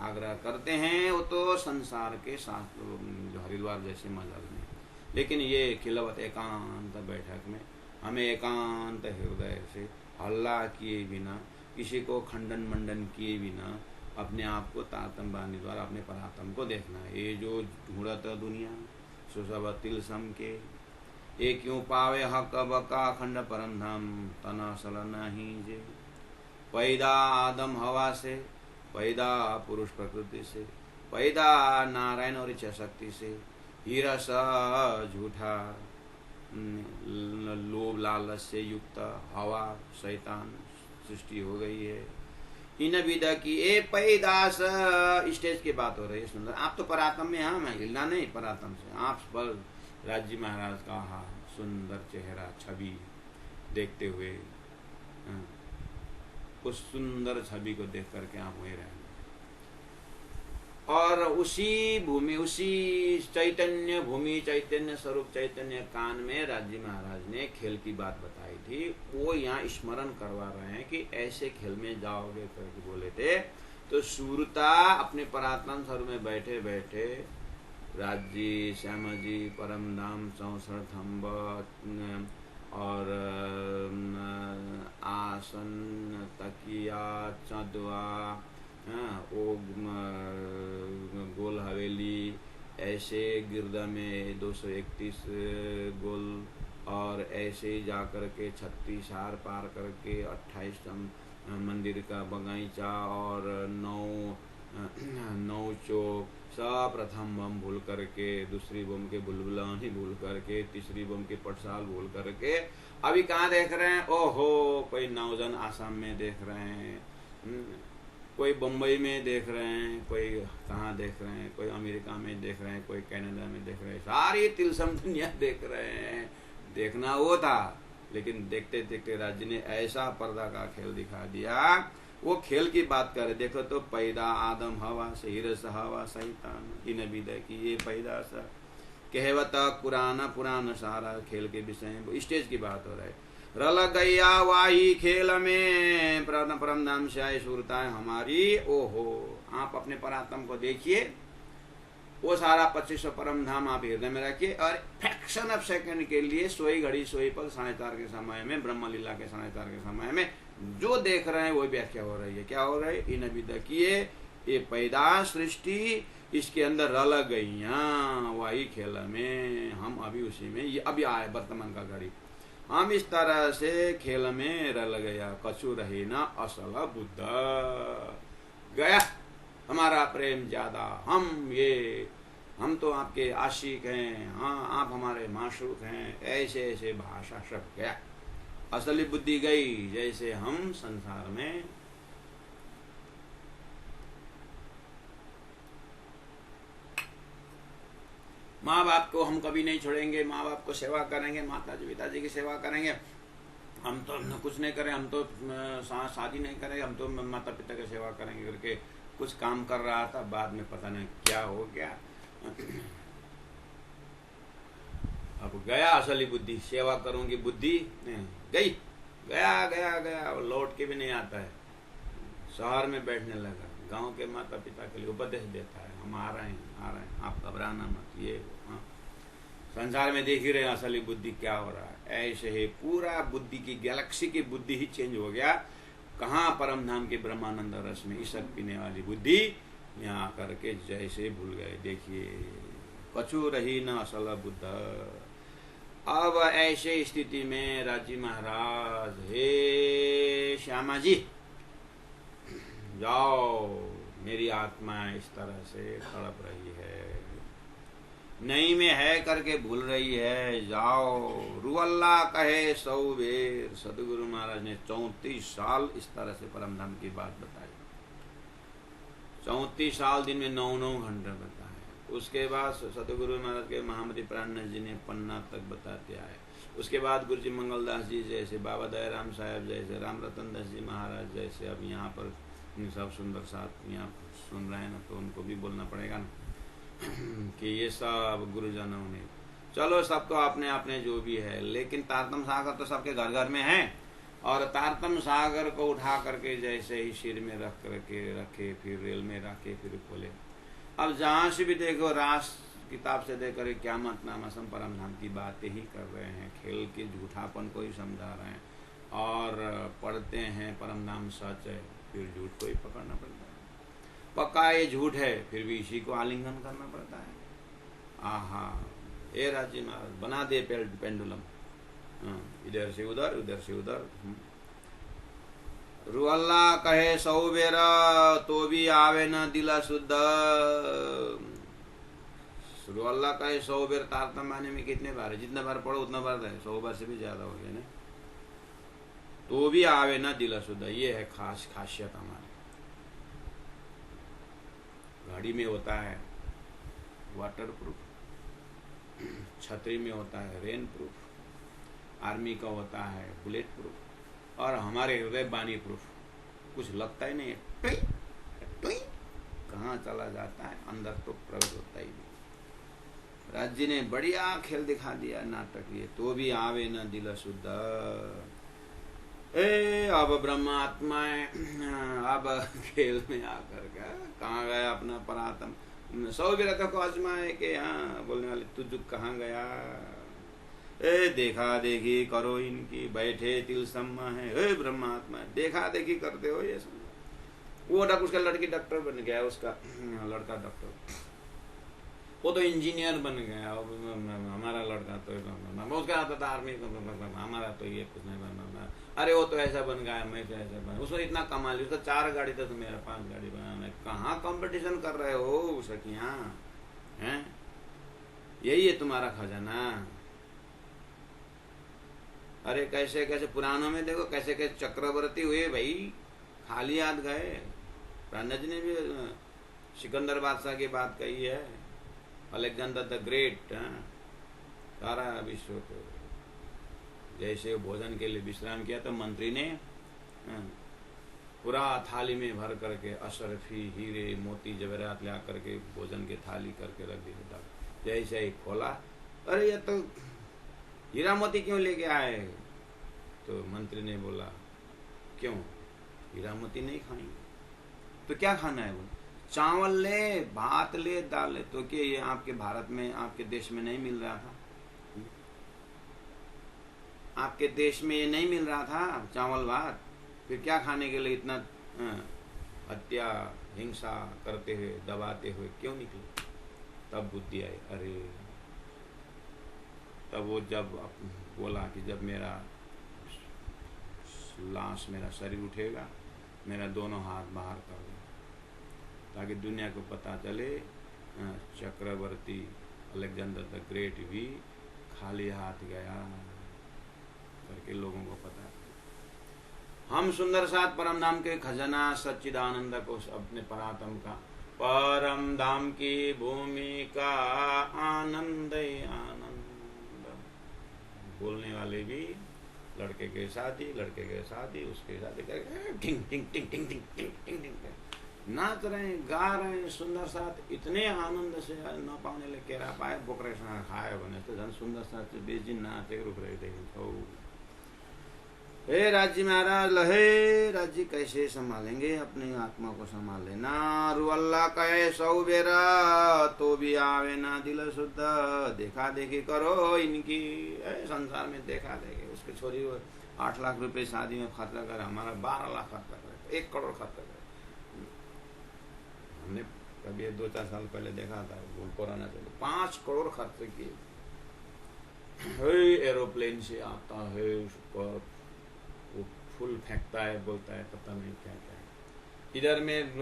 आग्रह करते हैं। वो तो संसार के साथ जो हरिद्वार जैसे मजहब में, लेकिन ये खिलवत एकांत बैठक में हमें एकांत हृदय से हल्ला किए बिना, किसी को खंडन मंडन किए बिना अपने आप को तारतम बानी द्वारा अपने परात्म को देखना है। ये जो ढूंढत दुनिया सुसब तिलसम के, ये क्यों पावे हक बका खंड परम धाम तना सल नहीं जे। पैदा आदम हवा से, पैदा पुरुष प्रकृति से, पैदा नारायण और इच्छा शक्ति से, हीरा सा झूठा लोभ लालच से युक्त हवा शैतान सृष्टि हो गई है। इन विदा की ए पैदास, स्टेज की बात हो रही है सुंदर। आप तो परात्म में, हाँ मैं हिलना नहीं परात्म से। आप पर राजी महाराज का हाँ सुंदर चेहरा छवि देखते हुए, उस सुंदर छवि को देख करके आप वहीं रहेंगे। और उसी भूमि, उसी चैतन्य भूमि, चैतन्य स्वरूप, चैतन्य कान में राजी महाराज ने खेल की बात बताई थी। वो यहाँ स्मरण करवा रहे हैं कि ऐसे खेल में जाओगे करके बोले थे। तो सूरता अपने परात्मा स्वरूप में बैठे बैठे राजी, श्यामा जी, परम धाम, चौसठ थम्ब और आसन, तकिया, चंदवा, वो गोल हवेली, ऐसे गिरदा में 231 गोल, और ऐसे ही जा कर के 36 हार पार करके 28 मंदिर का बगीचा और 9 चौक, सब प्रथम बम भूल करके, दूसरी बम के बुलबुलानी भूल करके, तीसरी बम के पटसाल भूल करके अभी कहाँ देख रहे हैं? ओहो, कोई नौजन आसाम में देख रहे हैं, कोई बम्बई में देख रहे हैं, कोई कहाँ देख रहे हैं, कोई अमेरिका में देख रहे हैं, कोई कनाडा में देख रहे हैं, सारी तिलसम दुनिया देख रहे हैं। देखना वो था, लेकिन देखते देखते राज्य ने ऐसा पर्दा का खेल दिखा दिया। वो खेल की बात करे, देखो तो पैदा आदम हवा से, हिरस हवा शैतान, इन विदय की ये पैदा सा कहवत पुराना सारा खेल के विषय में स्टेज की बात हो रहा है। रल गैया वाही खेल में परम धाम से आए सुरता है हमारी। ओहो, आप अपने परात्म को देखिए, वो सारा 2500 परम धाम आप हृदय में रखिए, और फ्रैक्शन ऑफ सेकंड के लिए सोई घड़ी सोई पल 4:30 के समय में, ब्रह्म लीला के 4:30 के समय में जो देख रहे हैं वही व्याख्या हो रही है। क्या हो रहा है? इन विदकिए, ये पैदा सृष्टि, इसके अंदर रल गईया वही खेल में, हम अभी उसी में, ये अभी आए वर्तमान का घड़ी, हम इस तरह से खेल में रल गया। कछु रही ना असल बुद्ध, गया हमारा प्रेम ज्यादा, हम तो आपके आशिक हैं, हाँ आप हमारे माशूक हैं, ऐसे ऐसे भाषा सब गया, असली बुद्धि गई। जैसे हम संसार में माँ बाप को हम कभी नहीं छोड़ेंगे, माँ बाप को सेवा करेंगे, माता जी पिताजी की सेवा करेंगे, हम तो कुछ नहीं करें, हम तो शादी नहीं करेंगे, हम तो माता पिता की सेवा करेंगे करके कुछ काम कर रहा था, बाद में पता नहीं क्या हो गया। अब गया असली बुद्धि, सेवा करूंगी बुद्धि गई, गया गया गया, लौट के भी नहीं आता है। शहर में बैठने लगा, गांव के माता पिता के लिए उपदेश देता है, हम आ रहे हैं, आप घबराना मत, ये हाँ। संसार में देख ही रहे असली बुद्धि क्या हो रहा है। ऐसे ही पूरा बुद्धि की गैलेक्सी की बुद्धि ही चेंज हो गया। कहाँ परम धाम के ब्रह्मानंद रस में ईसक पीने वाली बुद्धि यहाँ करके जैसे भूल गए। देखिए, कछु रही न असल बुद्ध। अब ऐसे स्थिति में राजी महाराज, हे श्यामा जी जाओ, मेरी आत्मा इस तरह से तड़प रही है, नहीं में है करके भूल रही है, जाओ। रुअल्ला कहे सौ बेर। सदगुरु महाराज ने 34 साल इस तरह से परम धाम की बात बताई। 34 साल दिन में 9-9 घंटे बताए। उसके बाद सदगुरु महाराज के महामती प्राणनाथ जी ने पन्ना तक बताते आए। उसके बाद गुरु जी मंगलदास जी जैसे, बाबा दयाराम साहब जैसे, राम रतन दास जी महाराज जैसे, अब यहाँ पर सब सुंदर साथ यहाँ सुन रहे हैं ना, तो उनको भी बोलना पड़ेगा ना कि ये सब गुरुजनों ने, चलो सबको अपने अपने जो भी है, लेकिन तारतम सागर तो सबके घर घर में है। और तारतम सागर को उठा करके जैसे ही सिर में रख करके रखे, फिर रेल में रखे, फिर खोले। अब जहाँ से भी देखो रास किताब से देख कर क़यामत नामा सम परम धाम की बातें ही कर रहे हैं, खेल के झूठापन को ही समझा रहे हैं, और पढ़ते हैं परम धाम सच है, फिर झूठ को ही पकड़ना पड़ता है। पक्का ये झूठ है, फिर भी इसी को आलिंगन करना पड़ता है। आहा, ए राज्य महाराज बना दे पेंडुलम, इधर से उधर, उधर से उधर। रुअल्ला कहे 100 बेर तो भी आवे न दिला शुद्ध। रुअल्ला कहे 100 बेर, तारतम माने में कितने बार है? जितना बार पढ़ो उतना बार है, 100 बार से भी ज्यादा हो गया ना, तो भी आवे न दिला शुद्ध। ये है खास खासियत हमारी। गाड़ी में होता है वाटर प्रूफ, छतरी में होता है रेन प्रूफ, आर्मी का होता है बुलेट प्रूफ, और हमारे हृदय बानी प्रूफ। कुछ लगता ही नहीं है, टुई टुई कहाँ चला जाता है, अंदर तो प्रकट होता ही नहीं। राज्य ने बढ़िया खेल दिखा दिया नाटक ये, तो भी आवे न दिल शुद्ध। अब ब्रह्मात्माएं अब खेल में आकर कहाँ गया अपना परात्म। 100 बिरतों को आजमाए के यहाँ बोलने वाले तुझ कहाँ गया। देखा देखी करो इनकी, बैठे तिल सम्मा है। ब्रह्मात्मा देखा देखी करते हो ये सब। वो उसका लड़की डॉक्टर बन गया, उसका लड़का डॉक्टर, वो तो इंजीनियर बन गया। हमारा लड़का तो उसका आता था आर्मी, हमारा तो ये कुछ नहीं बनना। अरे वो तो ऐसा बन गया, मैं तो ऐसा बन। उसने इतना कमा लिया, उसका 4 गाड़ी था तो मेरा 5 गाड़ी बनाना। कहाँ कंपटीशन कर रहे हो सखियाँ हैं? यही है तुम्हारा खजाना। अरे कैसे कैसे पुराणों में देखो कैसे कैसे चक्रवर्ती हुए भाई, खाली हाथ गए। प्राणज ने भी सिकंदर बादशाह की बात कही है, अलेक्जेंडर द ग्रेट। सारा विश्व को जैसे भोजन के लिए विश्राम किया तो मंत्री ने पूरा थाली में भर करके अशरफी हीरे मोती जवेरात ला करके भोजन के थाली करके रख दी। जैसे ही खोला, अरे ये तो हीरा मोती क्यों लेके आए? तो मंत्री ने बोला क्यों, हीरा मोती नहीं खाएंगे तो क्या खाना है? वो चावल ले, भात ले, दाल ले। तो क्या ये आपके भारत में, आपके देश में नहीं मिल रहा था? आपके देश में ये नहीं मिल रहा था चावल भात? फिर क्या खाने के लिए इतना हत्या हिंसा करते हुए दबाते हुए क्यों निकले? तब बुद्धि आई। अरे तब वो जब बोला कि जब मेरा लाश, मेरा शरीर उठेगा, मेरा दोनों हाथ बाहर कर दो ताकि दुनिया को पता चले चक्रवर्ती अलेक्जेंडर द ग्रेट भी खाली हाथ गया करके लोगों को पता। हम सुंदर साथ परम धाम के खजाना सच्चिदानंद को अपने परात्म का, परम धाम की भूमि का आनंद आनंद। बोलने वाले भी लड़के के शादी, लड़के के शादी, उसके शादी करके टिंग टिंग टिंग टिंग टिंग टिंग टिंग टिंग नाच रहे हैं, गा रहे हैं सुंदर साथ। इतने आनंद से न पाने ले केरा पाए बोकरे खाए बने तो धन सुंदर साथ बेजी नाचे रुक रहे थे। हे राज्य महाराज, लहे राज्य कैसे संभालेंगे अपनी आत्मा को? संभाल लेना। रुअल्ला कहे 100 बेरा तो भी आवे ना दिल शुद्ध। देखा देखी करो इनकी, संसार में देखा देखी। उसके छोरी 8 लाख रुपए शादी में खर्चा करे, हमारा 12 लाख खर्चा करे, 1 करोड़ खर्चा करे। हमने कभी 2-4 साल पहले देखा था, कोरोना से 5 करोड़ खर्च किए। एरोप्लेन से आता है, उसको वो फूल फेंकता है, बोलता है पता नहीं क्या क्या है। इधर में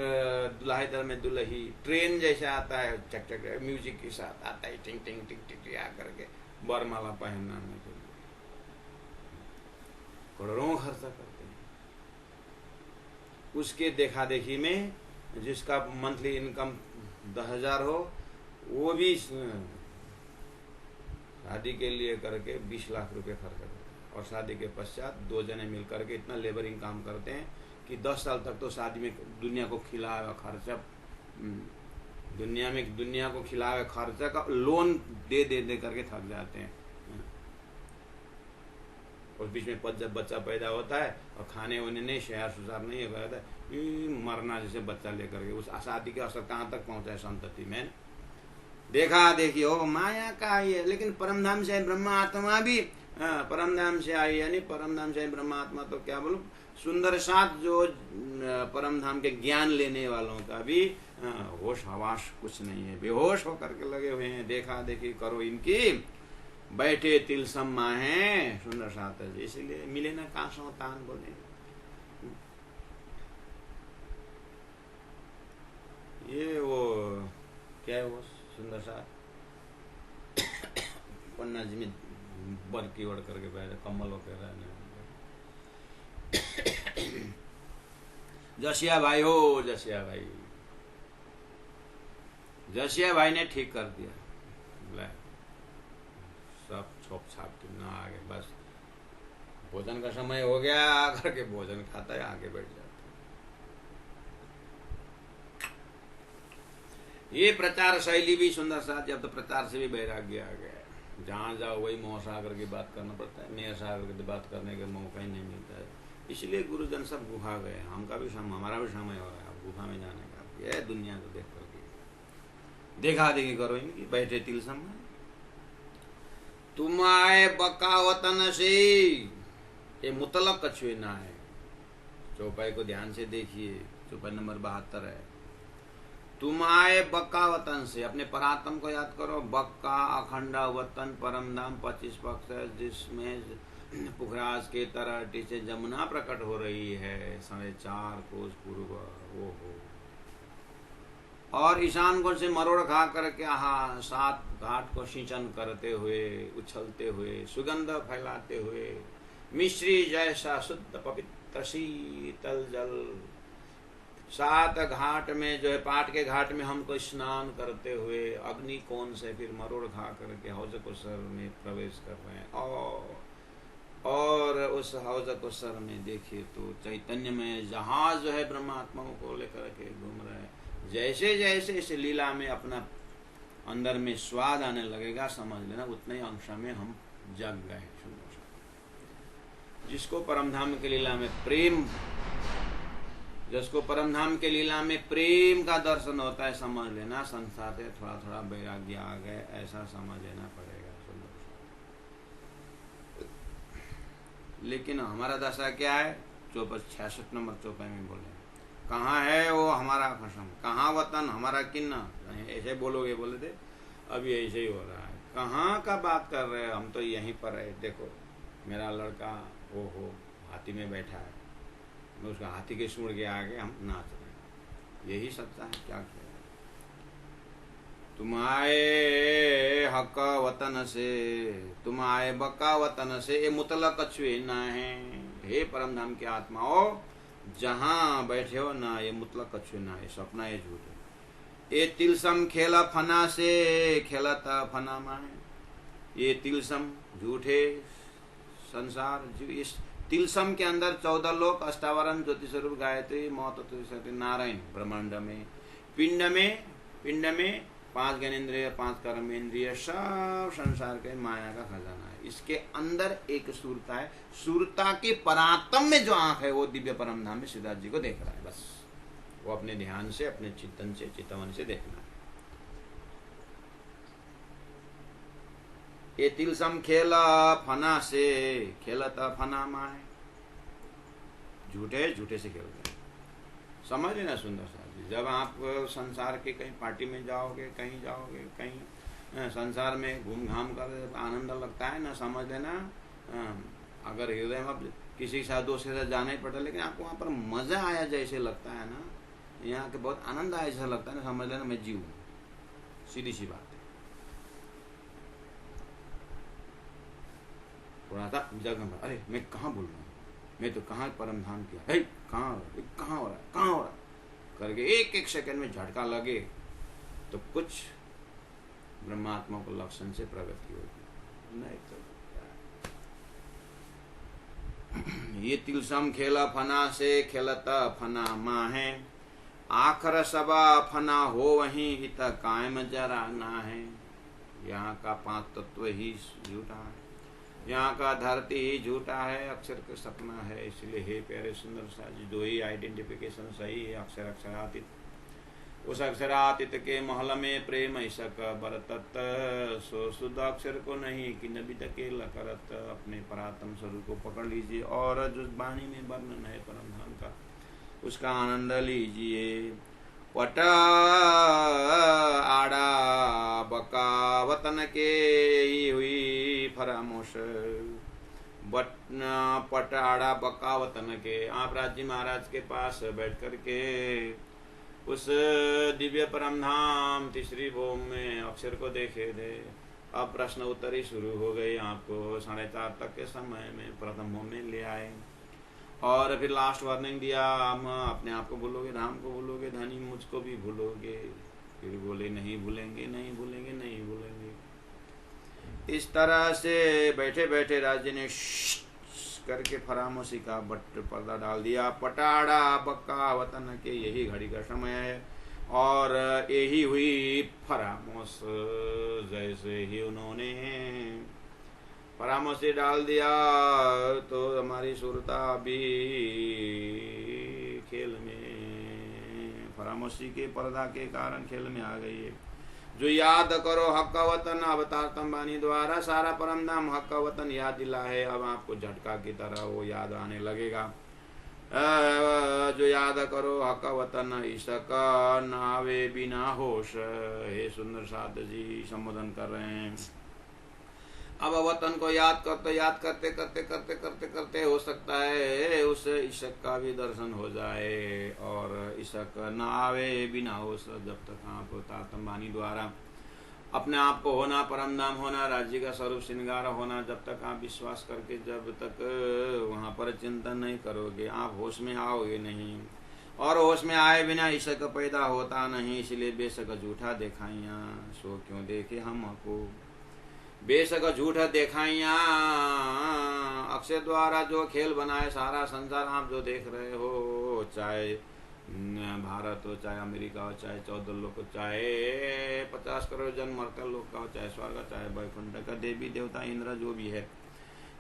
दुल्हा, इधर में दुल्ही। ट्रेन जैसे आता है, चक चक म्यूजिक के साथ आता है, टिंग टिंग टिंग टिंग आ करके बरमाला पहनाने के लिए करोड़ों खर्चा करते हैं। उसके देखा देखी में जिसका मंथली इनकम 10,000 हो, वो भी शादी के लिए करके 20 लाख रुपए खर्च करते हैं। और शादी के पश्चात 2 जने मिल करके इतना लेबरिंग काम करते हैं कि 10 साल तक तो शादी में दुनिया को खिलावे खर्चा, दुनिया को खिलावे खर्चा का लोन दे दे दे करके थक जाते हैं। और बीच में जब बच्चा पैदा होता है और खाने होने नहीं, शहर सुसार नहीं होता है, मरना जैसे बच्चा लेकर के, उस शादी का असर कहाँ तक पहुँचा है संतति में। देखा देखी हो माया का ही है, लेकिन परमधाम से ब्रह्मा आत्मा भी परमधाम से आई, यानी परमधाम से ब्रह्मात्मा तो क्या बोलूं, सुंदर साथ जो परमधाम के ज्ञान लेने वालों का भी होश हवास कुछ नहीं है, बेहोश होकर के लगे हुए हैं। देखा देखी करो इनकी, बैठे तिलसम माहे सुंदर साथ है, इसलिए मिले ना कांसो तान बोले। ये वो क्या है, वो सुंदर साथ पन्ना जी में बर की ओढ़ करके बैठे, कम्बल वगैरह रहने। जसिया भाई हो, जसिया भाई, जसिया भाई ने ठीक कर दिया, सब छोप छाप के ना आगे, बस भोजन का समय हो गया, आकर के भोजन खाता है, आगे बैठ जाता है। ये प्रचार शैली भी सुंदर साथ, जब तो प्रचार से भी वैराग्य आ गया, जहाँ जाओ वही मोह सागर की बात करना पड़ता है, मेह सागर की बात करने का मौका ही नहीं मिलता है। इसलिए गुरुजन सब गुफा गए, हमका भी समय, हमारा भी समय हो रहा है अब गुफा में जाने का। ये दुनिया को देख करके देखा देखी करो इनकी, बैठे तिलसम में। तुम आए बकावतन से, ये मुतलक कछुए ना है। चौपाई को ध्यान से देखिए, चौपाई नंबर 72 है। तुम आए बक्का वतन से, अपने परात्म को याद करो। बक्का अखंड वतन परम धाम 25 पक्ष है, जिसमें पुखराज के तराटी से जमुना प्रकट हो रही है 4.5 कोस पूर्व। वो हो और ईशान को से मरोड़ खा करके 7 घाट को सिंचन करते हुए, उछलते हुए, सुगंध फैलाते हुए, मिश्री जैसा शुद्ध पवित्र शीतल जल 7 घाट में जो है, पाट के घाट में हमको स्नान करते हुए अग्नि कोण से फिर मरोड़ खा करके हौज कुसर में प्रवेश कर रहे हैं। और उस हौज कुसर में देखिए तो चैतन्य में जहाज जो है ब्रह्मात्माओं को लेकर के घूम रहे हैं। जैसे जैसे इस लीला में अपना अंदर में स्वाद आने लगेगा, समझ लेना उतने ही अंश में हम जग गए। जिसको परमधाम की लीला में प्रेम, जिसको परमधाम के लीला में प्रेम का दर्शन होता है, समझ लेना संसार से थोड़ा थोड़ा वैराग्य आ गए, ऐसा समझ लेना पड़ेगा। लेकिन हमारा दशा क्या है, 66 नंबर चौपाई में बोले, कहाँ है वो हमारा खसम, कहाँ वतन हमारा किन्ना, ऐसे बोलोगे बोले थे। अभी ऐसे ही हो रहा है, कहाँ का बात कर रहे हैं, हम तो यहीं पर है। देखो मेरा लड़का वो हो हाथी में बैठा है, मैं उसका हाथी के सूंड के आगे हम नाच रहे हैं, यही सच्चा है। क्या किया, तुम आए हक वतन से, तुम आए बका वतन से, ये मुतलक कछुए ना है। हे परमधाम के आत्माओ, जहां बैठे हो ना, ये मुतलक कछुए ना, ये सपना, ये झूठ है। ये तिलसम खेला फना से, खेलता फना माए। ये तिलसम झूठे संसार, इस तिलसम के अंदर 14 लोक, अष्टावरण, ज्योतिष स्वरूप, गायत्री, मौत, नारायण, ब्रह्मांड में, पिंड में 5 ज्ञानेन्द्रिय, 5 कर्मेंद्रिय, सब संसार के माया का खजाना है। इसके अंदर एक सूरता है, सूरता के परात्म में जो आंख है वो दिव्य परम धाम में सिद्धार्थ जी को देख रहा है। बस वो अपने ध्यान से, अपने चिंतन से, चितवन से देखना है। ये तिलसम खेला फना से, खेलता फना माए, झूठे झूठे से खेलते हैं। समझ लेना सुंदर सा, जब आप संसार के कहीं पार्टी में जाओगे, कहीं जाओगे, कहीं संसार में घूम घाम कर आनंद लगता है ना, समझ लेना अगर हृदय में किसी साथ दोस्त के साथ जाना ही पड़ता, लेकिन आपको वहाँ पर मजा आया जैसे लगता है ना, यहाँ के बहुत आनंद आया जैसा लगता है ना, समझ लेना मैं जीव हूँ। सीधी सी बात है। थोड़ा सा जगह में, अरे मैं कहाँ बोल रहा हूँ, मैं तो कहाँ परम धाम किया, कहाँ हो रहा है, कहाँ हो रहा है करके एक एक सेकंड में झटका लगे तो कुछ ब्रह्मात्मा को लक्षण से प्रगति होगी, नहीं तो ये तिलसम खेला फना से, खेलता फना माहे। आखर सबा फना हो वहीं, इत कायम जरा ना है। यहाँ का 5 तत्व ही झूठा है। यहाँ का धरती ही झूठा है, अक्षर का सपना है। इसलिए हे प्यारे सुंदर साजी, दो ही आइडेंटिफिकेशन सही है, अक्षर अक्षरातीत। उस अक्षरातीत के महल में प्रेम ऐसक बरतत, सो शुद्ध अक्षर को नहीं कि नबी तकेल करत। अपने परात्म स्वरूप को पकड़ लीजिए और जो वाणी में वर्णन है परम धाम का, उसका आनंद लीजिए। पट आड़ा बका वतन के हुई फरामोश, पट आड़ा बका वतन के। आप राजी महाराज के पास बैठ कर के उस दिव्य परम धाम तीसरी भूम में अक्षर को देखे थे। अब प्रश्न उत्तर ही शुरू हो गए। आपको 4:30 तक के समय में प्रथम भूम में ले आए और फिर लास्ट वार्निंग दिया, हम अपने आप को भूलोगे, राम को भूलोगे, धनी मुझको भी भूलोगे। फिर बोले नहीं भूलेंगे, नहीं भूलेंगे, नहीं भूलेंगे। इस तरह से बैठे बैठे राज्य ने करके फरामोशी का बट पर्दा डाल दिया। पटाड़ा बक्का वतन के यही घड़ी का समय है और यही हुई फरामोश। जैसे ही उन्होंने फरामोशी डाल दिया तो हमारी सुरता भी खेल में, फरामोशी के पर्दा के कारण खेल में आ गई है। जो याद करो हक वतन, अवतार तंबानी द्वारा सारा परम धाम हक वतन याद दिला है। अब आपको झटका की तरह वो याद आने लगेगा। जो याद करो हक वतन ईशक नावे बिना होश। हे सुंदर साध जी संबोधन कर रहे हैं। अब वतन को याद करते करते हो सकता है उस ईशक का भी दर्शन हो जाए। और ईशक न आवे बिना हो, जब तक आप तातंबानी द्वारा अपने आप को होना, परम धाम होना, राज्य का स्वरूप श्रृंगार होना, जब तक आप विश्वास करके जब तक वहाँ पर चिंतन नहीं करोगे, आप होश में आओगे नहीं। और होश में आए बिना ईशक पैदा होता नहीं। इसलिए बेशक झूठा देखाइया सो क्यों देखे हमको, बेशक झूठ देखाइया अक्षय द्वारा जो खेल बनाए सारा संसार आप जो देख रहे हो, चाहे भारत हो, चाहे अमेरिका हो, चाहे 14 लोग हो, चाहे 50 करोड़ जन मरकल लोग का हो, चाहे स्वर्ग, चाहे वैकुंठ का, देवी देवता इंद्र जो भी है,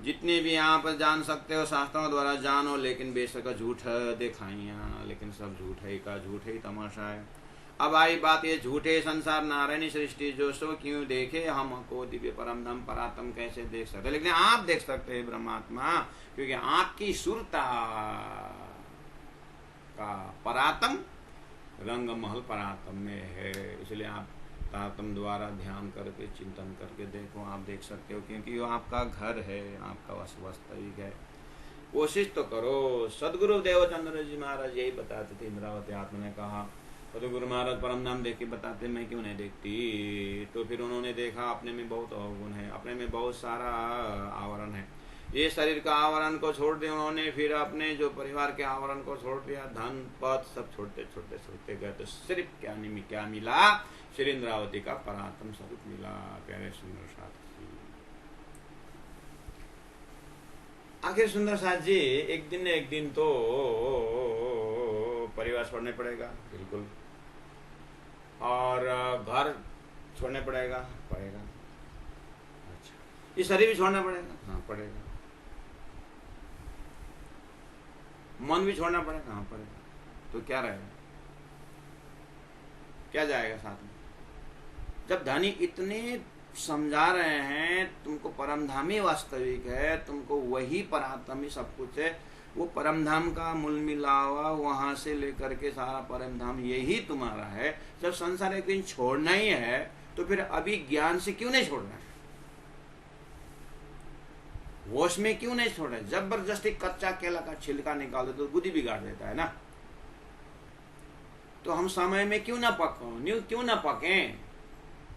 जितने भी आप जान सकते हो शास्त्रों द्वारा जानो। लेकिन बेशक झूठ दिखाइया, लेकिन सब झूठ ही तमाशा है। अब आई बात ये झूठे संसार नारायणी सृष्टि जो सो क्यों देखे हमको, दिव्य परम धाम परात्म कैसे देख सकते। लेकिन आप देख सकते हैं ब्रह्मात्मा, क्योंकि आपकी सुरता का परात्म रंग महल परात्म में है। इसलिए आप तातम द्वारा ध्यान करके चिंतन करके देखो, आप देख सकते हो, क्योंकि वो आपका घर है, आपका वास्तविक है। कोशिश तो करो। सदगुरु देवचंद्र जी महाराज यही बताते थे। इंद्रावती आत्मा ने कहा सदगुरु महाराज परम धाम देख के बताते, मैं क्यों नहीं देखती। तो फिर उन्होंने देखा अपने में बहुत अवगुण है, अपने में बहुत सारा आवरण है। ये शरीर का आवरण को छोड़ दिया उन्होंने, फिर अपने जो परिवार के आवरण को छोड़ दिया, धन पद सब छोड़ते गए। तो सिर्फ क्या मिला, श्री इंद्रावती का परात्म स्वरूप मिला। प्यारे सुंदर साथ जी, आखिर सुंदर साथ जी एक दिन तो परिवार छोड़ने पड़ेगा, बिल्कुल, और घर छोड़ने पड़ेगा। अच्छा, ये शरीर भी छोड़ना पड़ेगा। हाँ पड़ेगा। मन भी छोड़ना पड़ेगा। हाँ पड़ेगा। तो क्या रहेगा, क्या जाएगा साथ में। जब धनी इतने समझा रहे हैं तुमको परम धाम ही वास्तविक है, तुमको वही परात्म ही सब कुछ है, वो परम धाम का मूल मिलावा वहां से लेकर के सारा परम धाम यही तुम्हारा है। जब संसार एक दिन छोड़ना ही है तो फिर अभी ज्ञान से क्यों नहीं छोड़ना है, होश में क्यों नहीं छोड़ना है। जबरदस्ती कच्चा केला का छिलका निकाल दे तो बुद्धि बिगाड़ देता है ना। तो हम समय में क्यों ना पके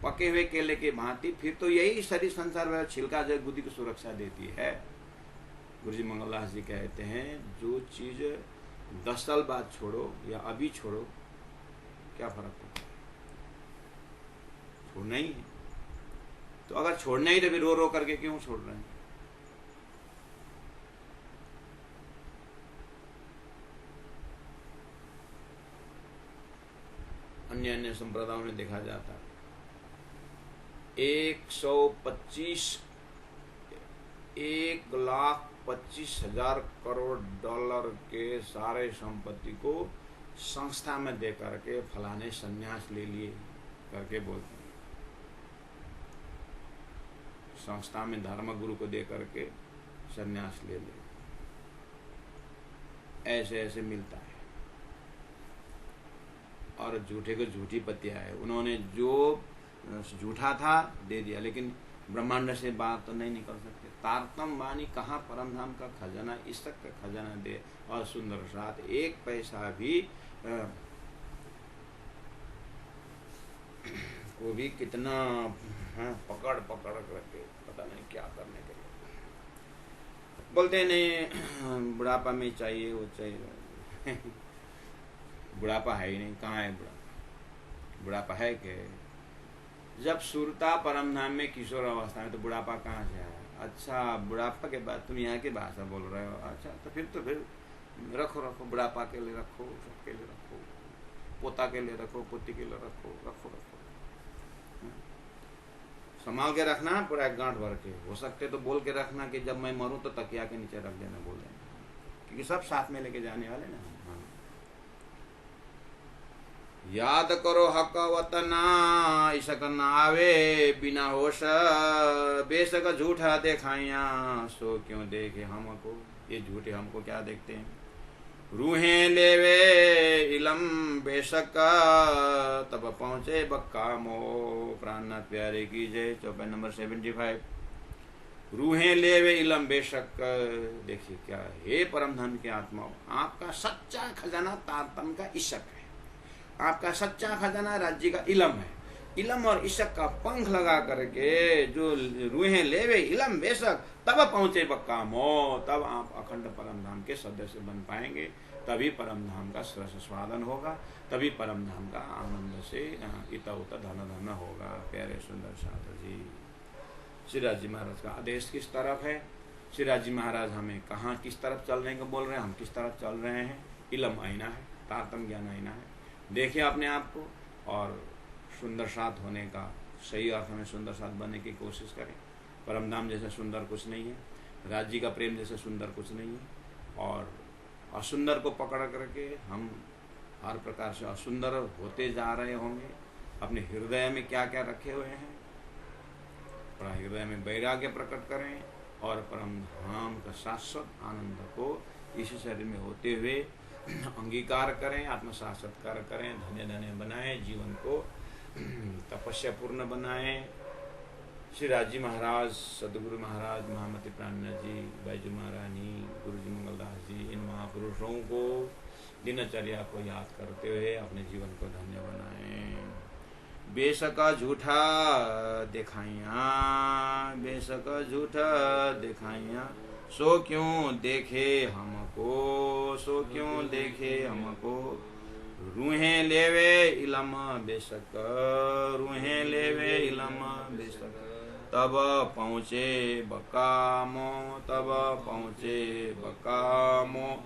पके हुए केले के भांति। फिर तो यही शरीर संसार वाला छिलका जो बुद्धि को सुरक्षा देती है। गुरु जी मंगलदास जी कहते हैं, जो चीज 10 साल बाद छोड़ो या अभी छोड़ो, क्या फर्क पड़ता है, छोड़ना ही है। तो अगर छोड़ना ही तो फिर रो करके क्यों छोड़ रहे हैं। अन्य संप्रदायों में देखा जाता है 125 1,25,000 करोड़ डॉलर के सारे संपत्ति को संस्था में दे करके फलाने संन्यास ले लिए करके बोलते हैं। संस्था में धर्म गुरु को दे करके संन्यास ले ले, ऐसे ऐसे मिलता है। और झूठे को झूठी पतिया है, उन्होंने जो झूठा था दे दिया, लेकिन ब्रह्मांड से बात तो नहीं निकल सकते। तारतम वाणी कहाँ परमधाम का खजाना, इसक का खजाना दे और सुंदर साथ एक पैसा भी वो भी कितना पकड़ पकड़ करके पता नहीं क्या करने के लिए बोलते नहीं, बुढ़ापा में चाहिए वो चाहिए। बुढ़ापा है ही नहीं, कहाँ है बुढ़ापा? बुढ़ापा है क्या? जब सुरता परमधाम में किशोर अवस्था में, तो बुढ़ापा कहाँ से आया? अच्छा, बुढ़ापा के बाद तुम यहाँ की भाषा बोल रहे हो। अच्छा, तो फिर रखो रखो, बुढ़ापा के लिए रखो, सबके लिए रखो, पोता के लिए रखो, पोती के लिए रखो, रखो रखो, संभाल के रखना पूरा एक गांठ भर के। हो सकते तो बोल के रखना कि जब मैं मरूं तो तकिया के नीचे रख देना, बोले, क्योंकि सब साथ में लेके जाने वाले ना। याद करो हक वतना, इसक नावे बिना होश, बेशक झूठा देखाया सो क्यों देखे हमको। ये झूठे हमको क्या देखते हैं? रूहें लेवे इलम बेशक, तब पहुंचे बक्का मो। प्राणनाथ प्यारे की जय। चौपाई नंबर 75। रूहें लेवे इलम बेशक, देखिए क्या, हे परमधन के आत्माओं, आपका सच्चा खजाना तारतम का इशक है। आपका सच्चा खजाना राज्य का इलम है। इलम और इशक का पंख लगा करके जो रूहें लेवे इलम बेशक, तब पहुंचे बक्का मो। तब आप अखंड परमधाम के सदस्य बन पाएंगे, तभी परमधाम का रस स्वादन होगा, तभी परमधाम का आनंद से इत उत धन धन होगा। प्यारे सुंदर साधु जी, श्रीराज जी महाराज का आदेश किस तरफ है? श्रीराज जी महाराज हमें कहाँ किस तरफ चलने को बोल रहे हैं, हम किस तरफ चल रहे हैं? इलम आईना है, तारतम ज्ञान आईना है। देखिए अपने आप को और सुंदर साथ होने का, सही अर्थ में सुंदर साथ बनने की कोशिश करें। परमधाम जैसा सुंदर कुछ नहीं है, राज्य का प्रेम जैसा सुंदर कुछ नहीं है। और असुंदर को पकड़ करके हम हर प्रकार से असुंदर होते जा रहे होंगे। अपने हृदय में क्या क्या रखे हुए हैं, थोड़ा हृदय में वैराग्य प्रकट करें और परमधाम का शाश्वत आनंद को इसी शरीर में होते हुए अंगीकार करें, आत्म साक्षात्कार करें, धन्य धन्य बनाएं, जीवन को तपस्या पूर्ण बनाएं। श्री राजी महाराज, सदगुरु महाराज, महामती प्राणनाथ जी, बैजू महारानी, गुरु जी मंगलदास जी, इन महापुरुषों को दिनचर्या को याद करते हुए अपने जीवन को धन्य बनाएं। बेशक झूठा दिखाइया, बेशक झूठा दिखाइया, सो क्यों देखे हमको, सो क्यों देखे हमको। रूहें लेवे इलम बेशक, रूहें लेवे इलम बेशक, तब पहुँचे बकामो, तब पहुँचे बकामो।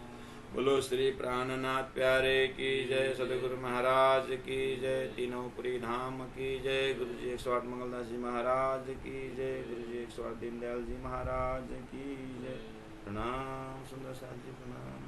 बोलो श्री प्राणनाथ प्यारे की जय, सदगुरु महाराज की जय, तीनों पुरी धाम की जय, गुरु जी 108 मंगलदास जी महाराज की जय, गुरु जी 108 दीनदयाल जी महाराज की जय। प्रणाम सुंदर साथ जी, प्रणाम।